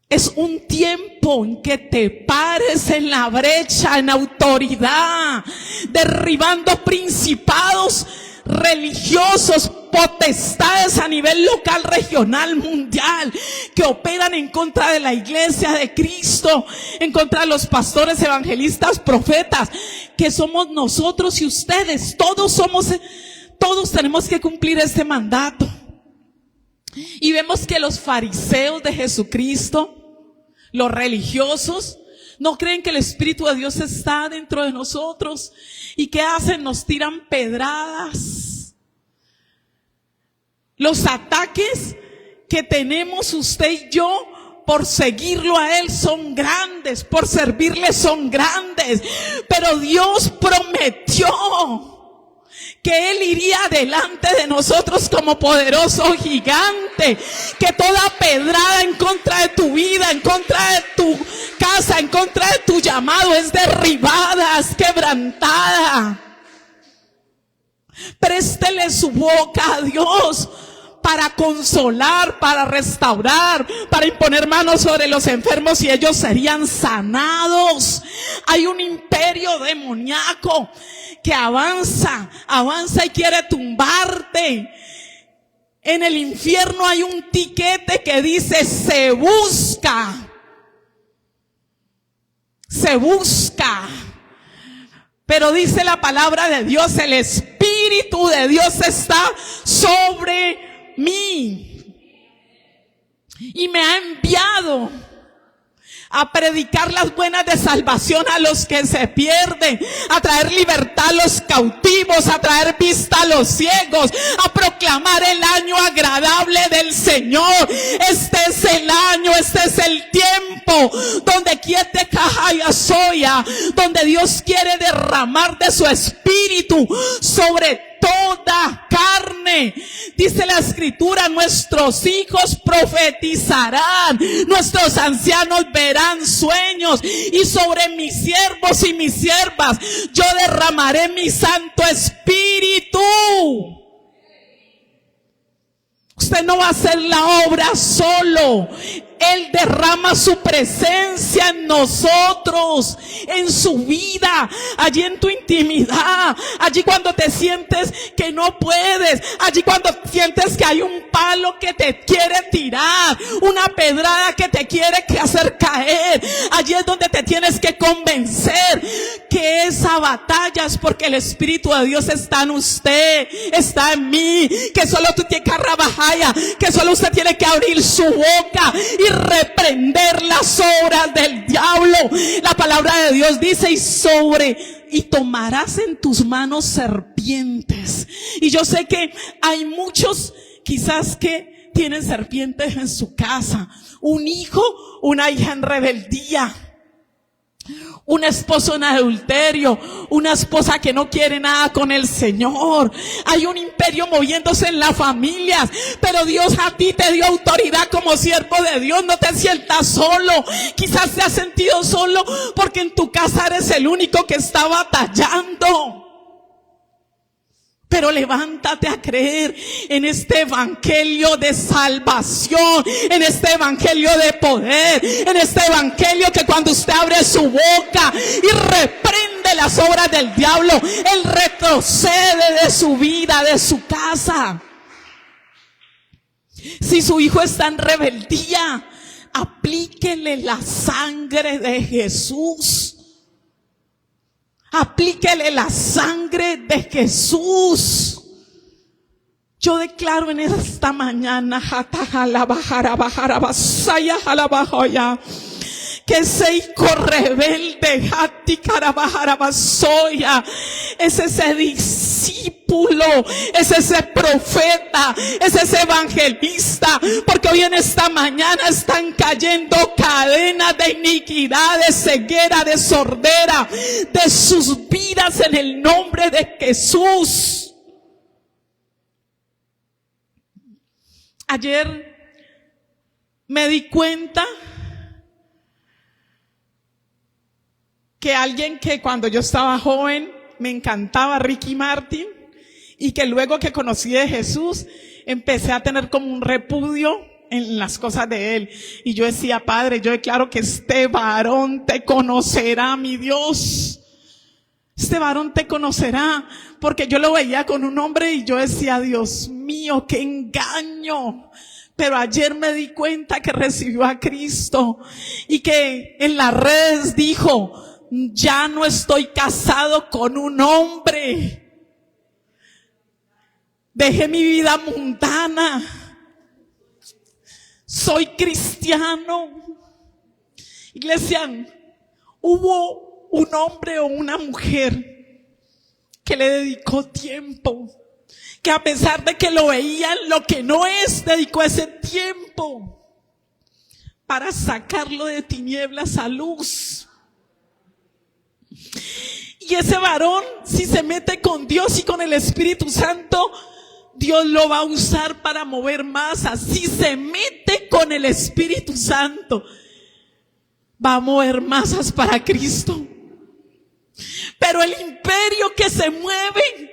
es un tiempo en que te pares en la brecha, en autoridad, derribando principados religiosos, potestades a nivel local, regional, mundial, que operan en contra de la iglesia de Cristo, en contra de los pastores, evangelistas, profetas, que somos nosotros y ustedes. Todos tenemos que cumplir este mandato. Y vemos que los fariseos de Jesucristo, los religiosos, no creen que el Espíritu de Dios está dentro de nosotros. ¿Y qué hacen? Nos tiran pedradas. Los ataques que tenemos usted y yo por seguirlo a Él son grandes, por servirle son grandes. Pero Dios prometió que Él iría delante de nosotros como poderoso gigante, que toda pedrada en contra de tu vida, en contra de tu casa, en contra de tu llamado es derribada, es quebrantada. Préstele su boca a Dios para consolar, para restaurar, para imponer manos sobre los enfermos y ellos serían sanados. Hay un imperio demoníaco que avanza y quiere tumbarte. En el infierno hay un tiquete que dice se busca. Pero dice la palabra de Dios, el Espíritu de Dios está sobre mí. Y me ha enviado a predicar las buenas de salvación a los que se pierden, a traer libertad a los cautivos, a traer vista a los ciegos, a proclamar el año agradable del Señor. Este es el año, este es el tiempo donde quiete cajaya soya, donde Dios quiere derramar de su espíritu sobre toda carne. Dice la escritura, nuestros hijos profetizarán, nuestros ancianos verán sueños, y sobre mis siervos y mis siervas yo derramaré mi Santo Espíritu. Usted no va a hacer la obra solo. Él derrama su presencia en nosotros, en su vida, allí en tu intimidad, allí cuando te sientes que no puedes, allí cuando sientes que hay un palo que te quiere tirar, una pedrada que te quiere hacer caer. Allí es donde te tienes que convencer que esa batalla es porque el Espíritu de Dios está en usted, está en mí, que solo tú tienes que rabajaya, que solo usted tiene que abrir su boca y reprender las obras del diablo. La palabra de Dios dice, y tomarás en tus manos serpientes. Y yo sé que hay muchos quizás que tienen serpientes en su casa, un hijo, una hija en rebeldía, un esposo en adulterio, una esposa que no quiere nada con el Señor. Hay un imperio moviéndose en las familias, pero Dios a ti te dio autoridad como siervo de Dios. No te sientas solo. Quizás te has sentido solo porque en tu casa eres el único que está batallando. Pero levántate a creer en este evangelio de salvación, en este evangelio de poder, en este evangelio que cuando usted abre su boca y reprende las obras del diablo, él retrocede de su vida, de su casa. Si su hijo está en rebeldía, aplíquele la sangre de Jesús. Aplíquele la sangre de Jesús. Yo declaro en esta mañana que ese hijo rebelde es ese discípulo, es ese profeta, es ese evangelista, porque hoy en esta mañana están cayendo cadenas de iniquidad, de ceguera, de sordera de sus vidas en el nombre de Jesús. Ayer me di cuenta que alguien que cuando yo estaba joven me encantaba, Ricky Martin, y que luego que conocí de Jesús empecé a tener como un repudio en las cosas de él. Y yo decía, Padre, yo declaro que este varón te conocerá, mi Dios. Este varón te conocerá, porque yo lo veía con un hombre y yo decía, Dios mío, qué engaño. Pero ayer me di cuenta que recibió a Cristo y que en las redes dijo, ya no estoy casado con un hombre. Dejé mi vida mundana. Soy cristiano. Iglesia, hubo un hombre o una mujer que le dedicó tiempo, que a pesar de que lo veían lo que no es, dedicó ese tiempo para sacarlo de tinieblas a luz. Y ese varón, si se mete con Dios y con el Espíritu Santo, Dios lo va a usar para mover masas. Si se mete con el Espíritu Santo, va a mover masas para Cristo. Pero el imperio que se mueve,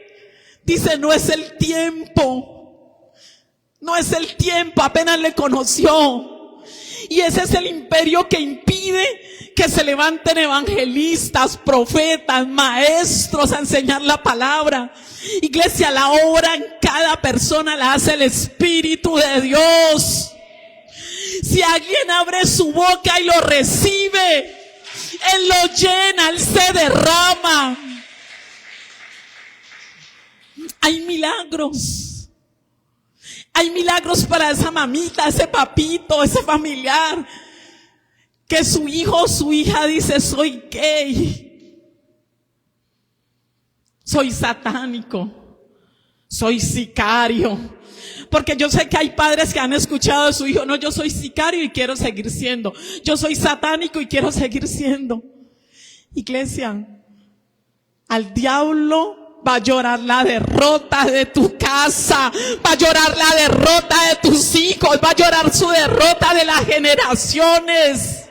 dice, no es el tiempo. No es el tiempo, apenas le conoció. Y ese es el imperio que impide que se levanten evangelistas, profetas, maestros a enseñar la palabra. Iglesia, la obra en cada persona la hace el Espíritu de Dios. Si alguien abre su boca y lo recibe, Él lo llena, Él se derrama. Hay milagros. Hay milagros para esa mamita, ese papito, ese familiar, que su hijo o su hija dice: soy gay, soy satánico, soy sicario. Porque yo sé que hay padres que han escuchado a su hijo: no, yo soy sicario y quiero seguir siendo. Yo soy satánico y quiero seguir siendo. Iglesia, al diablo va a llorar la derrota de tu casa, va a llorar la derrota de tus hijos, va a llorar su derrota de las generaciones.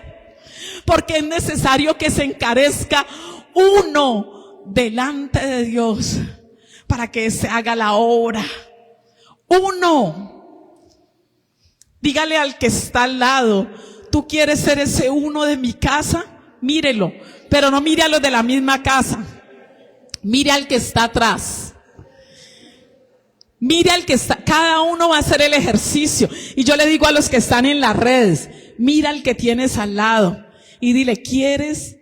Porque es necesario que se encarezca uno delante de Dios para que se haga la obra. Uno. Dígale al que está al lado: ¿tú quieres ser ese uno de mi casa? Mírelo, pero no mire a los de la misma casa. Mire al que está atrás. Mire al que está. Cada uno va a hacer el ejercicio. Y yo le digo a los que están en las redes: mira al que tienes al lado y dile: ¿quieres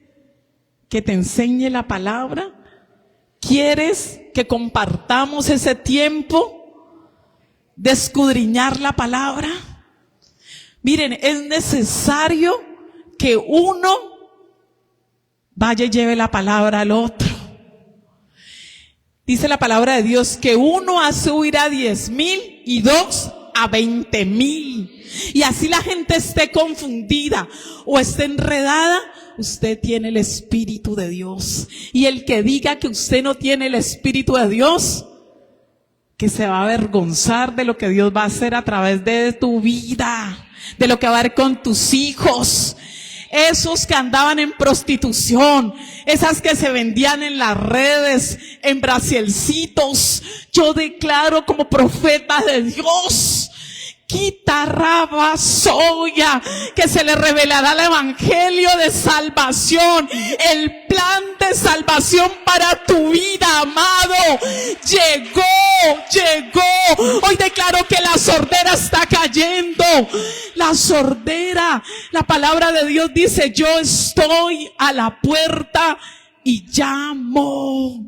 que te enseñe la palabra? ¿Quieres que compartamos ese tiempo de escudriñar la palabra? Miren, es necesario que uno vaya y lleve la palabra al otro. Dice la palabra de Dios que uno hace huir a 10,000 y dos a 20,000. Y así la gente esté confundida o esté enredada, usted tiene el Espíritu de Dios. Y el que diga que usted no tiene el Espíritu de Dios, que se va a avergonzar de lo que Dios va a hacer a través de tu vida, de lo que va a hacer con tus hijos. Esos que andaban en prostitución, esas que se vendían en las redes, en brasilcitos, yo declaro como profeta de Dios: quitarraba soya, que se le revelará el evangelio de salvación, el plan de salvación para tu vida, amado. Llegó. Hoy declaro que la sordera está cayendo. La sordera, la palabra de Dios dice: yo estoy a la puerta y llamo.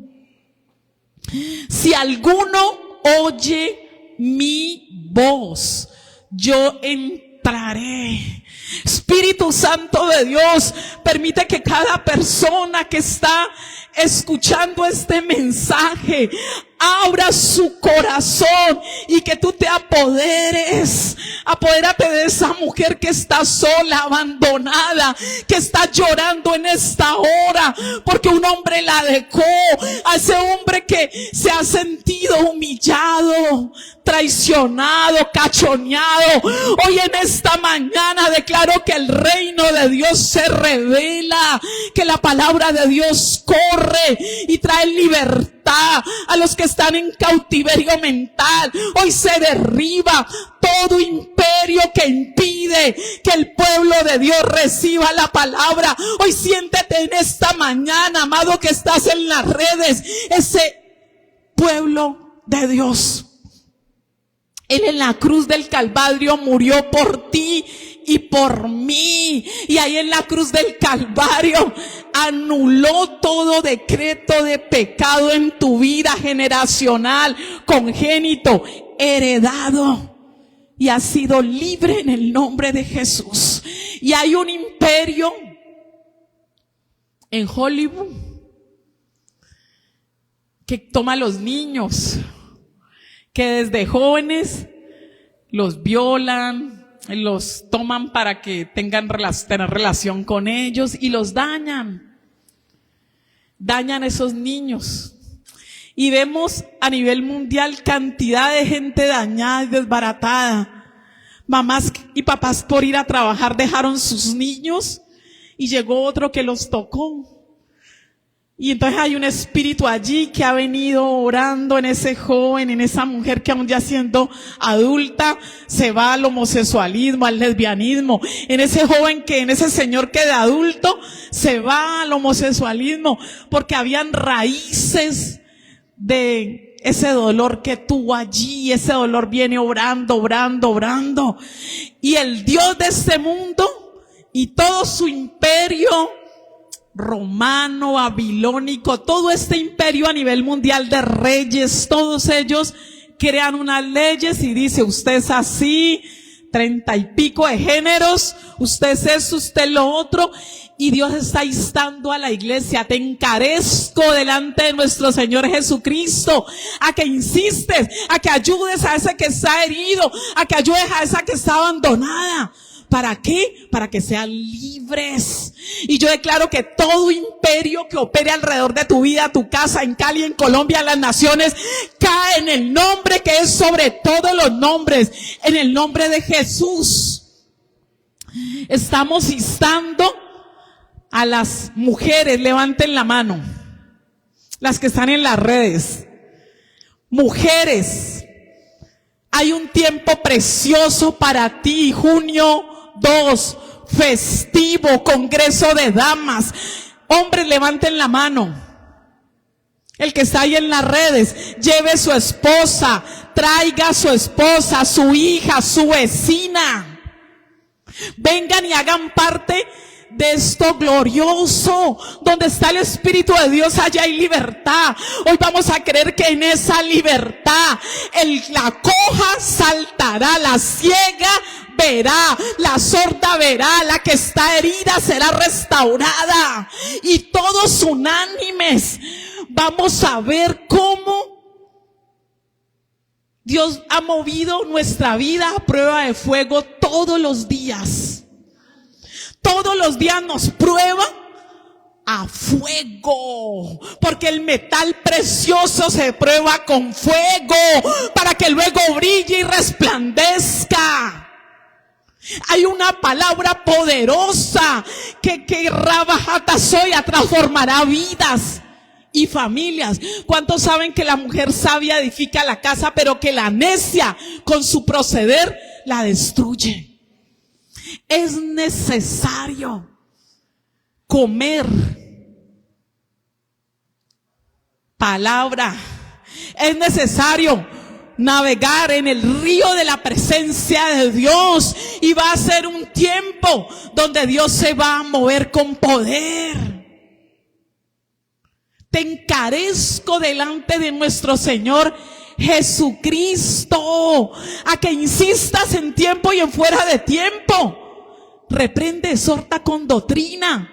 Si alguno oye mi voz, yo entraré. Espíritu Santo de Dios, permite que cada persona que está escuchando este mensaje abra su corazón y que tú te apoderes. Apodérate de esa mujer que está sola, abandonada, que está llorando en esta hora porque un hombre la dejó. A ese hombre que se ha sentido humillado, traicionado, cachoneado. Hoy en esta mañana declaro que el reino de Dios se revela, que la palabra de Dios corre y trae libertad a los que están en cautiverio mental. Hoy se derriba todo imperio que impide que el pueblo de Dios reciba la palabra. Hoy siéntete en esta mañana, amado, que estás en las redes, ese pueblo de Dios. Él en la cruz del Calvario murió por ti y por mí. Y ahí en la cruz del Calvario anuló todo decreto de pecado en tu vida generacional, congénito, heredado. Y has sido libre en el nombre de Jesús. Y hay un imperio en Hollywood que toma a los niños, que desde jóvenes los violan, los toman para que tengan tener relación con ellos y los dañan a esos niños. Y vemos a nivel mundial cantidad de gente dañada y desbaratada. Mamás y papás por ir a trabajar dejaron sus niños y llegó otro que los tocó. Y entonces hay un espíritu allí que ha venido orando en ese joven, en esa mujer que aún ya siendo adulta se va al homosexualismo, al lesbianismo, en ese joven que, en ese señor que de adulto se va al homosexualismo, porque habían raíces de ese dolor que tuvo allí. Ese dolor viene obrando. Y el Dios de este mundo y todo su imperio romano, babilónico, todo este imperio a nivel mundial de reyes, todos ellos crean unas leyes y dice: usted es así, 30 y pico de géneros, usted es eso, usted es lo otro. Y Dios está instando a la iglesia: te encarezco delante de nuestro Señor Jesucristo, a que insistes, a que ayudes a ese que está herido, a que ayudes a esa que está abandonada. ¿Para qué? Para que sean libres. Y yo declaro que todo imperio que opere alrededor de tu vida, tu casa, en Cali, en Colombia, en las naciones, cae en el nombre que es sobre todos los nombres, en el nombre de Jesús. Estamos instando a las mujeres, levanten la mano, las que están en las redes. Mujeres, hay un tiempo precioso para ti, junio 2, festivo, congreso de damas. Hombres, levanten la mano. El que está ahí en las redes, lleve su esposa, traiga a su esposa, su hija, su vecina. Vengan y hagan parte de esto glorioso. Donde está el Espíritu de Dios, allá hay libertad. Hoy vamos a creer que en esa libertad la coja saltará, la ciega verá, la sorda verá, la que está herida será restaurada, y todos unánimes vamos a ver cómo Dios ha movido nuestra vida a prueba de fuego todos los días. Todos los días nos prueba a fuego, porque el metal precioso se prueba con fuego para que luego brille y resplandezca. Hay una palabra poderosa que Rabajata Soya transformará vidas y familias. ¿Cuántos saben que la mujer sabia edifica la casa, pero que la necia con su proceder la destruye? Es necesario comer palabra. Es necesario navegar en el río de la presencia de Dios, y va a ser un tiempo donde Dios se va a mover con poder. Te encarezco delante de nuestro Señor Jesucristo a que insistas en tiempo y en fuera de tiempo. Reprende, exhorta con doctrina.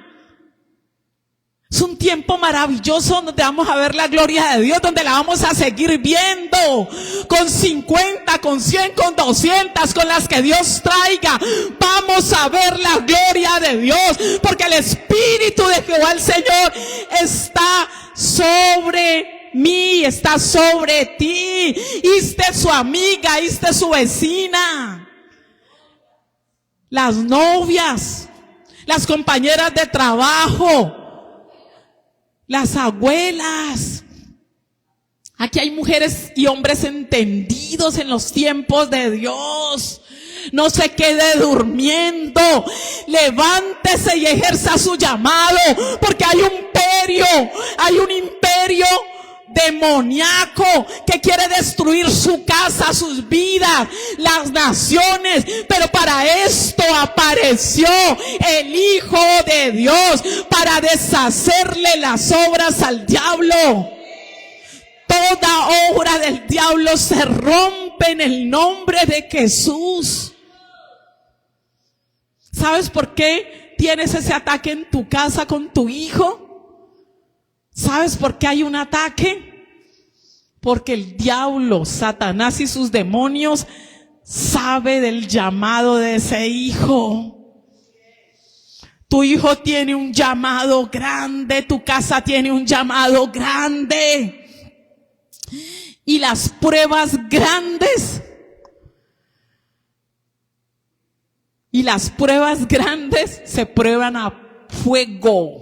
Es un tiempo maravilloso donde vamos a ver la gloria de Dios, donde la vamos a seguir viendo con 50, con 100, con 200, con las que Dios traiga. Vamos a ver la gloria de Dios, porque el Espíritu de Jehová el Señor está sobre mí, está sobre ti. Iste su amiga, iste su vecina, las novias, las compañeras de trabajo, las abuelas. Aquí hay mujeres y hombres entendidos en los tiempos de Dios. No se quede durmiendo. Levántese y ejerza su llamado, porque hay un imperio demoníaco que quiere destruir su casa, sus vidas, las naciones. Pero para esto apareció el Hijo de Dios, para deshacerle las obras al diablo. Toda obra del diablo se rompe en el nombre de Jesús. ¿Sabes por qué tienes ese ataque en tu casa con tu hijo? ¿Sabes por qué hay un ataque? Porque el diablo, Satanás y sus demonios sabe del llamado de ese hijo. Tu hijo tiene un llamado grande, tu casa tiene un llamado grande. Y las pruebas grandes, se prueban a fuego.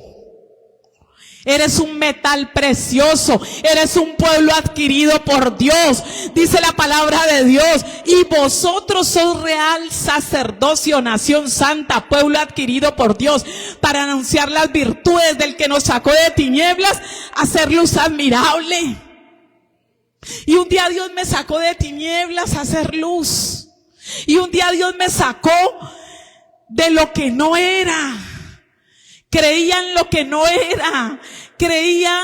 Eres un metal precioso, eres un pueblo adquirido por Dios, dice la palabra de Dios, y vosotros sois real sacerdocio, nación santa, pueblo adquirido por Dios, para anunciar las virtudes del que nos sacó de tinieblas a hacer luz admirable. Y un día Dios me sacó de tinieblas a hacer luz, y un día Dios me sacó de lo que no era. Creía en lo que no era, creía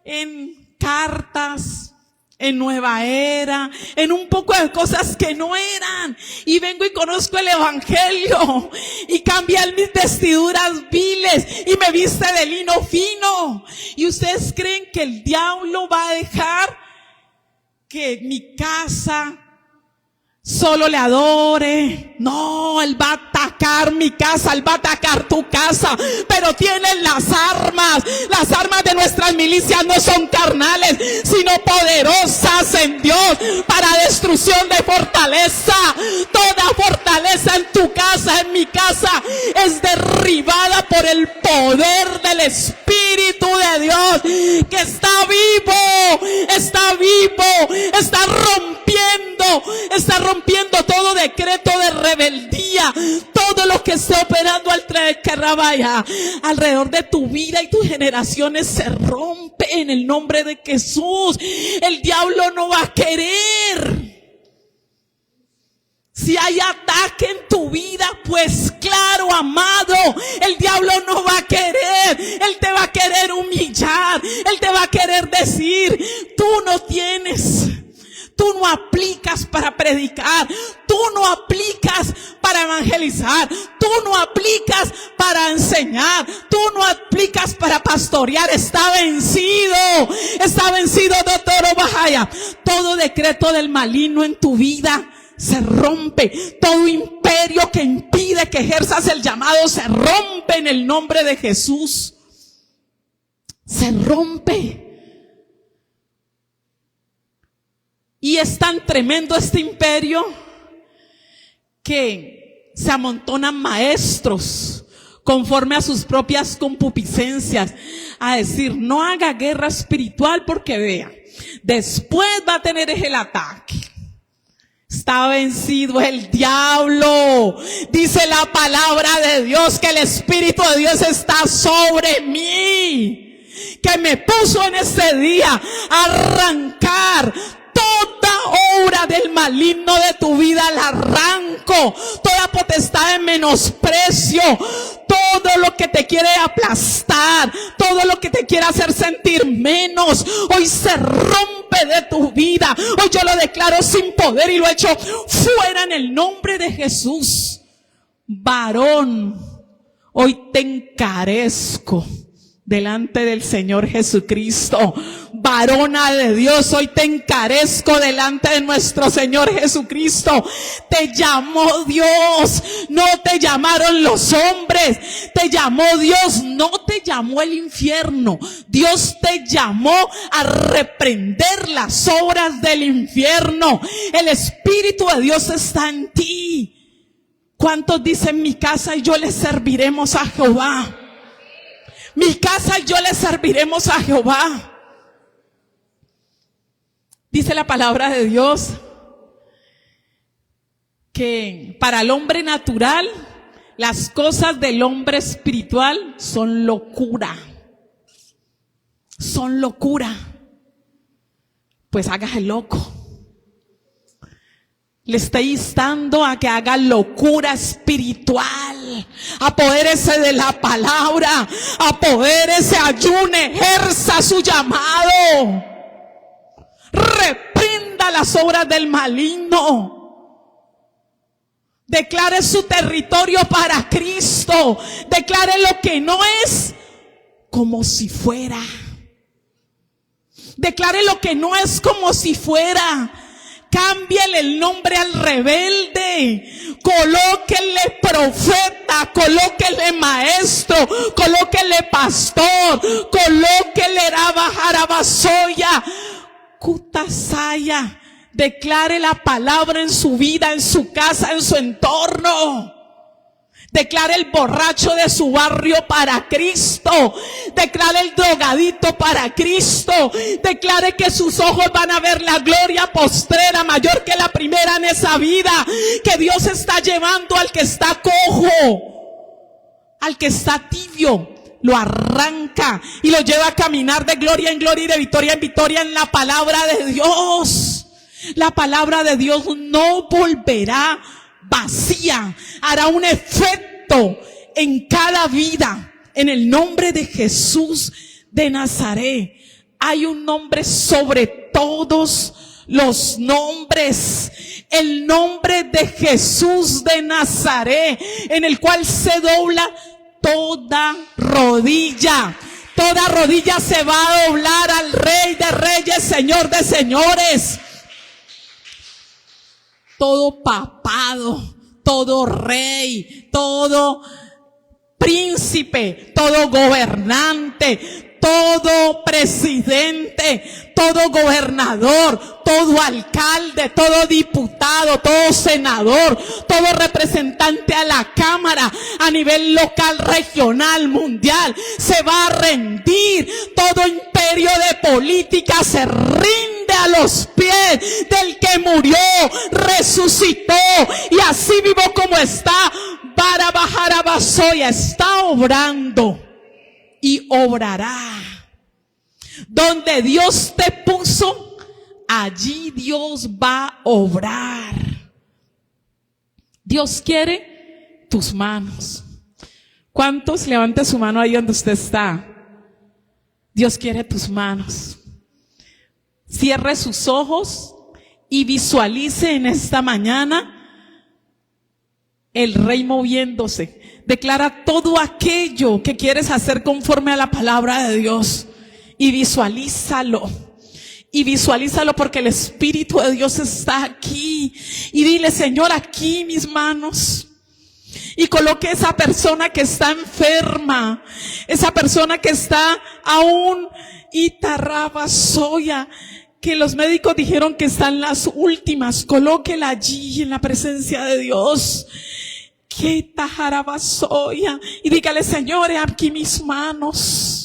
en cartas, en nueva era, en un poco de cosas que no eran. Y vengo y conozco el evangelio y cambié mis vestiduras viles y me viste de lino fino. ¿Y ustedes creen que el diablo va a dejar que mi casa solo le adore? No, él va a atacar mi casa, él va a atacar tu casa, pero tienen las armas de nuestras milicias no son carnales, sino poderosas en Dios para destrucción de fortaleza. Toda fortaleza en tu casa, en mi casa, es derribada por el poder del Espíritu de Dios, que está rompiendo todo decreto de rebeldía, todo lo que esté operando alrededor de tu vida y tus generaciones se rompe en el nombre de Jesús. El diablo no va a querer. Si hay ataque en tu vida, pues claro, amado, el diablo no va a querer. Él te va a querer humillar, él te va a querer decir, tú no aplicas para predicar, tú no aplicas para evangelizar, tú no aplicas para enseñar, tú no aplicas para pastorear. Está vencido, doctor Obajaya. Todo decreto del maligno en tu vida se rompe, todo imperio que impide que ejerzas el llamado se rompe en el nombre de Jesús. Se rompe. Y es tan tremendo este imperio que se amontonan maestros conforme a sus propias concupiscencias a decir, no haga guerra espiritual porque vea, después va a tener el ataque. Está vencido el diablo. Dice la palabra de Dios que el Espíritu de Dios está sobre mí, que me puso en este día a arrancar toda obra del maligno de tu vida. La arranco, toda potestad de menosprecio, todo lo que te quiere aplastar, todo lo que te quiere hacer sentir menos, hoy se rompe de tu vida. Hoy yo lo declaro sin poder y lo echo fuera en el nombre de Jesús. Varón, hoy te encarezco delante del Señor Jesucristo. Varona de Dios, hoy te encarezco delante de nuestro Señor Jesucristo. Te llamó Dios, no te llamaron los hombres. Te llamó Dios, no te llamó el infierno. Dios te llamó a reprender las obras del infierno. El Espíritu de Dios está en ti. ¿Cuántos dicen mi casa y yo le serviremos a Jehová? Mi casa y yo le serviremos a Jehová. Dice la palabra de Dios que para el hombre natural las cosas del hombre espiritual son locura. Son locura. Pues hágase loco. Le está instando a que haga locura espiritual. Apodérese de la palabra. Apodérese, ayune, ejerza su llamado. Reprenda las obras del maligno. Declare su territorio para Cristo. Declare lo que no es como si fuera. Declare lo que no es como si fuera. Cámbiale el nombre al rebelde, colóquele profeta, colóquele maestro, colóquele pastor, colóquele Rabajarabasoya, Kutasaya. Declare la palabra en su vida, en su casa, en su entorno. Declare el borracho de su barrio para Cristo. Declare el drogadito para Cristo. Declare que sus ojos van a ver la gloria postrera mayor que la primera en esa vida. Que Dios está llevando al que está cojo, al que está tibio. Lo arranca y lo lleva a caminar de gloria en gloria y de victoria en victoria en la palabra de Dios. La palabra de Dios no volverá vacía, hará un efecto en cada vida. En el nombre de Jesús de Nazaret, hay un nombre sobre todos los nombres, el nombre de Jesús de Nazaret, en el cual se dobla toda rodilla. Toda rodilla se va a doblar al Rey de Reyes, Señor de Señores. Todo papado, todo rey, todo príncipe, todo gobernante, todo presidente, todo gobernador, todo alcalde, todo diputado, todo senador, todo representante a la Cámara, a nivel local, regional, mundial, se va a rendir. Todo imperio de política se rinde a los pies del que murió, resucitó y así vivo como está. Barabajarabasoya está obrando y obrará. Donde Dios te puso, allí Dios va a obrar. Dios quiere tus manos. ¿Cuántos levante su mano ahí donde usted está? Dios quiere tus manos. Cierre sus ojos y visualice en esta mañana el Rey moviéndose. Declara todo aquello que quieres hacer conforme a la palabra de Dios y visualízalo. Y visualízalo porque el Espíritu de Dios está aquí. Y dile: Señor, aquí mis manos. Y coloque esa persona que está enferma, esa persona que está aún Itarrabasoya, que los médicos dijeron que están las últimas. Colóquela allí en la presencia de Dios. Que Tajarabasoya. Y dígale: Señor, aquí mis manos.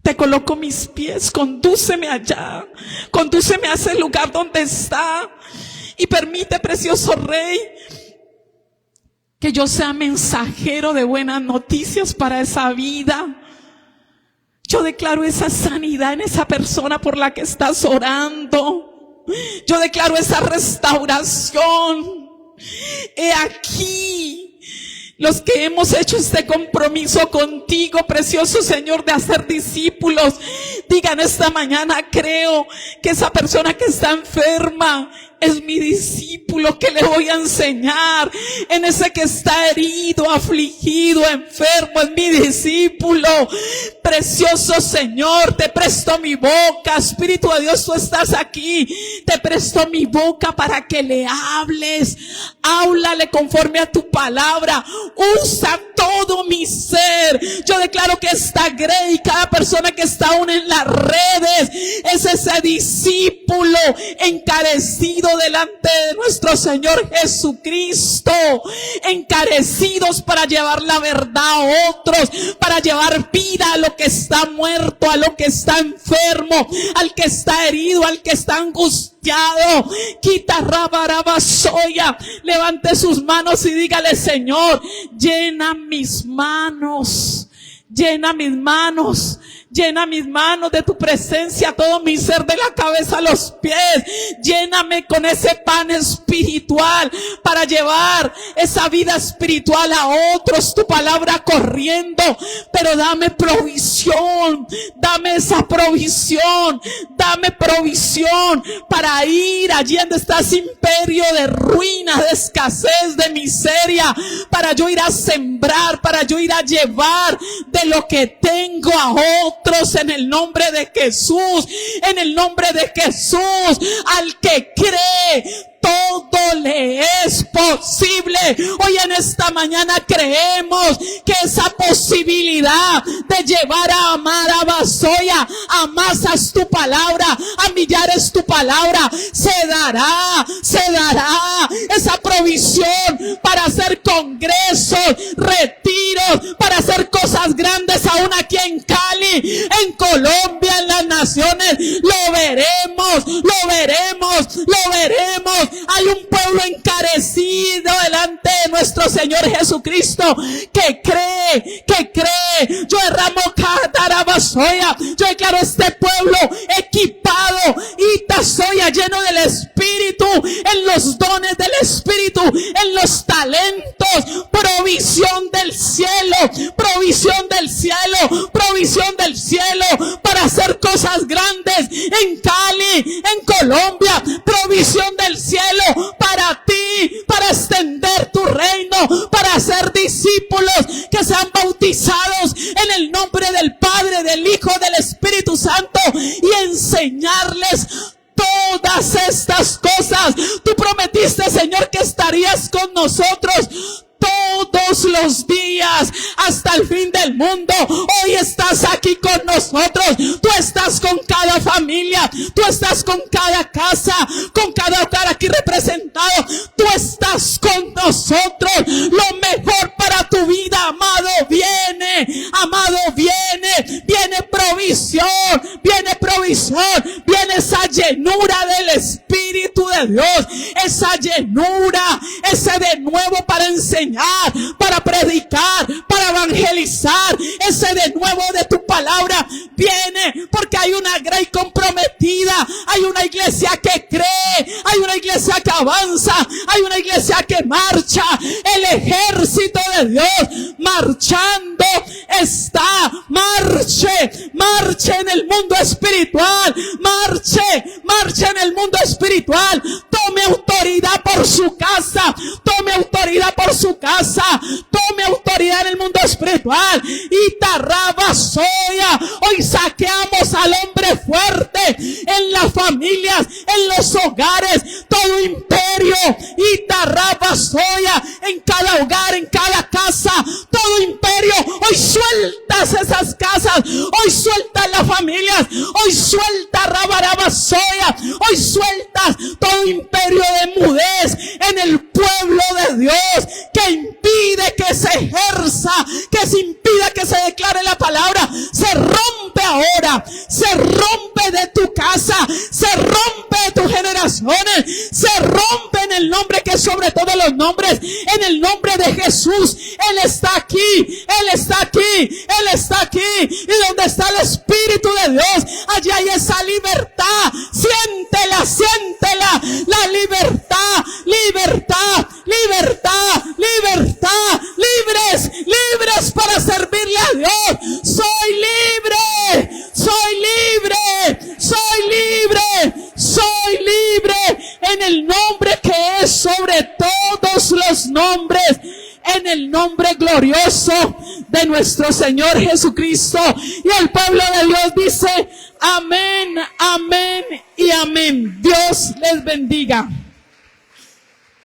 Te coloco mis pies, condúceme allá, condúceme a ese lugar donde está y permite, precioso Rey, que yo sea mensajero de buenas noticias para esa vida. Yo declaro esa sanidad en esa persona por la que estás orando. Yo declaro esa restauración. He aquí los que hemos hecho este compromiso contigo, precioso Señor, de hacer discípulos, digan esta mañana: creo que esa persona que está enferma es mi discípulo, que le voy a enseñar. En ese que está herido, afligido, enfermo, es mi discípulo. Precioso Señor, te presto mi boca. Espíritu de Dios, tú estás aquí. Te presto mi boca para que le hables. Háblale conforme a tu palabra. Usa todo mi ser. Yo declaro que esta Grey, cada persona que está aún en las redes, es ese discípulo encarecido delante de nuestro Señor Jesucristo, encarecidos para llevar la verdad a otros, para llevar vida a lo que está muerto, a lo que está enfermo, al que está herido, al que está angustiado. Quita rabarabasoya. Levante sus manos y dígale: Señor, llena mis manos, llena mis manos. Llena mis manos de tu presencia, todo mi ser, de la cabeza a los pies. Lléname con ese pan espiritual para llevar esa vida espiritual a otros, tu palabra corriendo. Pero dame provisión, dame esa provisión, dame provisión para ir allí donde está ese imperio de ruina, de escasez, de miseria, para yo ir a sembrar, para yo ir a llevar de lo que tengo a otros. En el nombre de Jesús, en el nombre de Jesús, al que cree, todo le es posible. Hoy en esta mañana creemos que esa posibilidad de llevar a amar a Basoya, a masas tu palabra, a millares tu palabra, se dará esa provisión para hacer congresos, retiros, para hacer cosas grandes aún aquí en Cali, en Colombia, en las naciones. Lo veremos. Hay un pueblo encarecido delante de nuestro Señor Jesucristo que cree. Yo derramo Catarabasoya. Yo declaro este pueblo equipado y tazoya, lleno del Espíritu, en los dones del Espíritu, en los talentos, provisión del cielo para hacer cosas grandes en Cali, en Colombia, provisión del cielo para ti, para extender tu reino, para hacer discípulos que sean bautizados en el nombre del Padre, del Hijo, del Espíritu Santo y enseñarles todas estas cosas. Tú prometiste, Señor, que estarías con nosotros todos los días hasta el fin del mundo. Hoy estás aquí con nosotros. Tú estás con cada familia, tú estás con cada casa, con cada hogar aquí representado. Tú estás con nosotros. Lo mejor para tu vida, amado, viene provisión, viene esa llenura del Espíritu de Dios, esa llenura, ese de nuevo para enseñar, para predicar, para evangelizar, ese de nuevo de tu palabra viene porque hay una grey comprometida, hay una iglesia que cree, hay una iglesia que avanza, hay una iglesia que marcha. El ejército de Dios marchando está. Marche en el mundo espiritual, marche en el mundo espiritual. Tome autoridad por su casa, tome autoridad en el mundo espiritual. Y Tarrabasoya, hoy saqueamos al hombre fuerte en las familias, en los hogares, todo imperio. Y Tarrabasoya, en cada hogar, en cada casa, todo imperio. Hoy sueltas esas casas, hoy sueltas las familias, hoy sueltas Rabarabasoya, hoy sueltas todo imperio de mudez en el pueblo de Dios que impide que se ejerza, que se impida que se declare la palabra. Se rompe ahora, se rompe de tu casa, se rompe de tus generaciones, se rompe en el nombre que es sobre todos los nombres, en el nombre de Jesús. Él está aquí. Y donde está el Espíritu de Dios, allí hay esa libertad. Siéntela, la libertad. Libres para servirle a Dios. Soy libre en el nombre que es sobre todos los nombres, en el nombre glorioso de nuestro Señor Jesucristo. Y el pueblo de Dios dice amén, amén y amén. Dios les bendiga.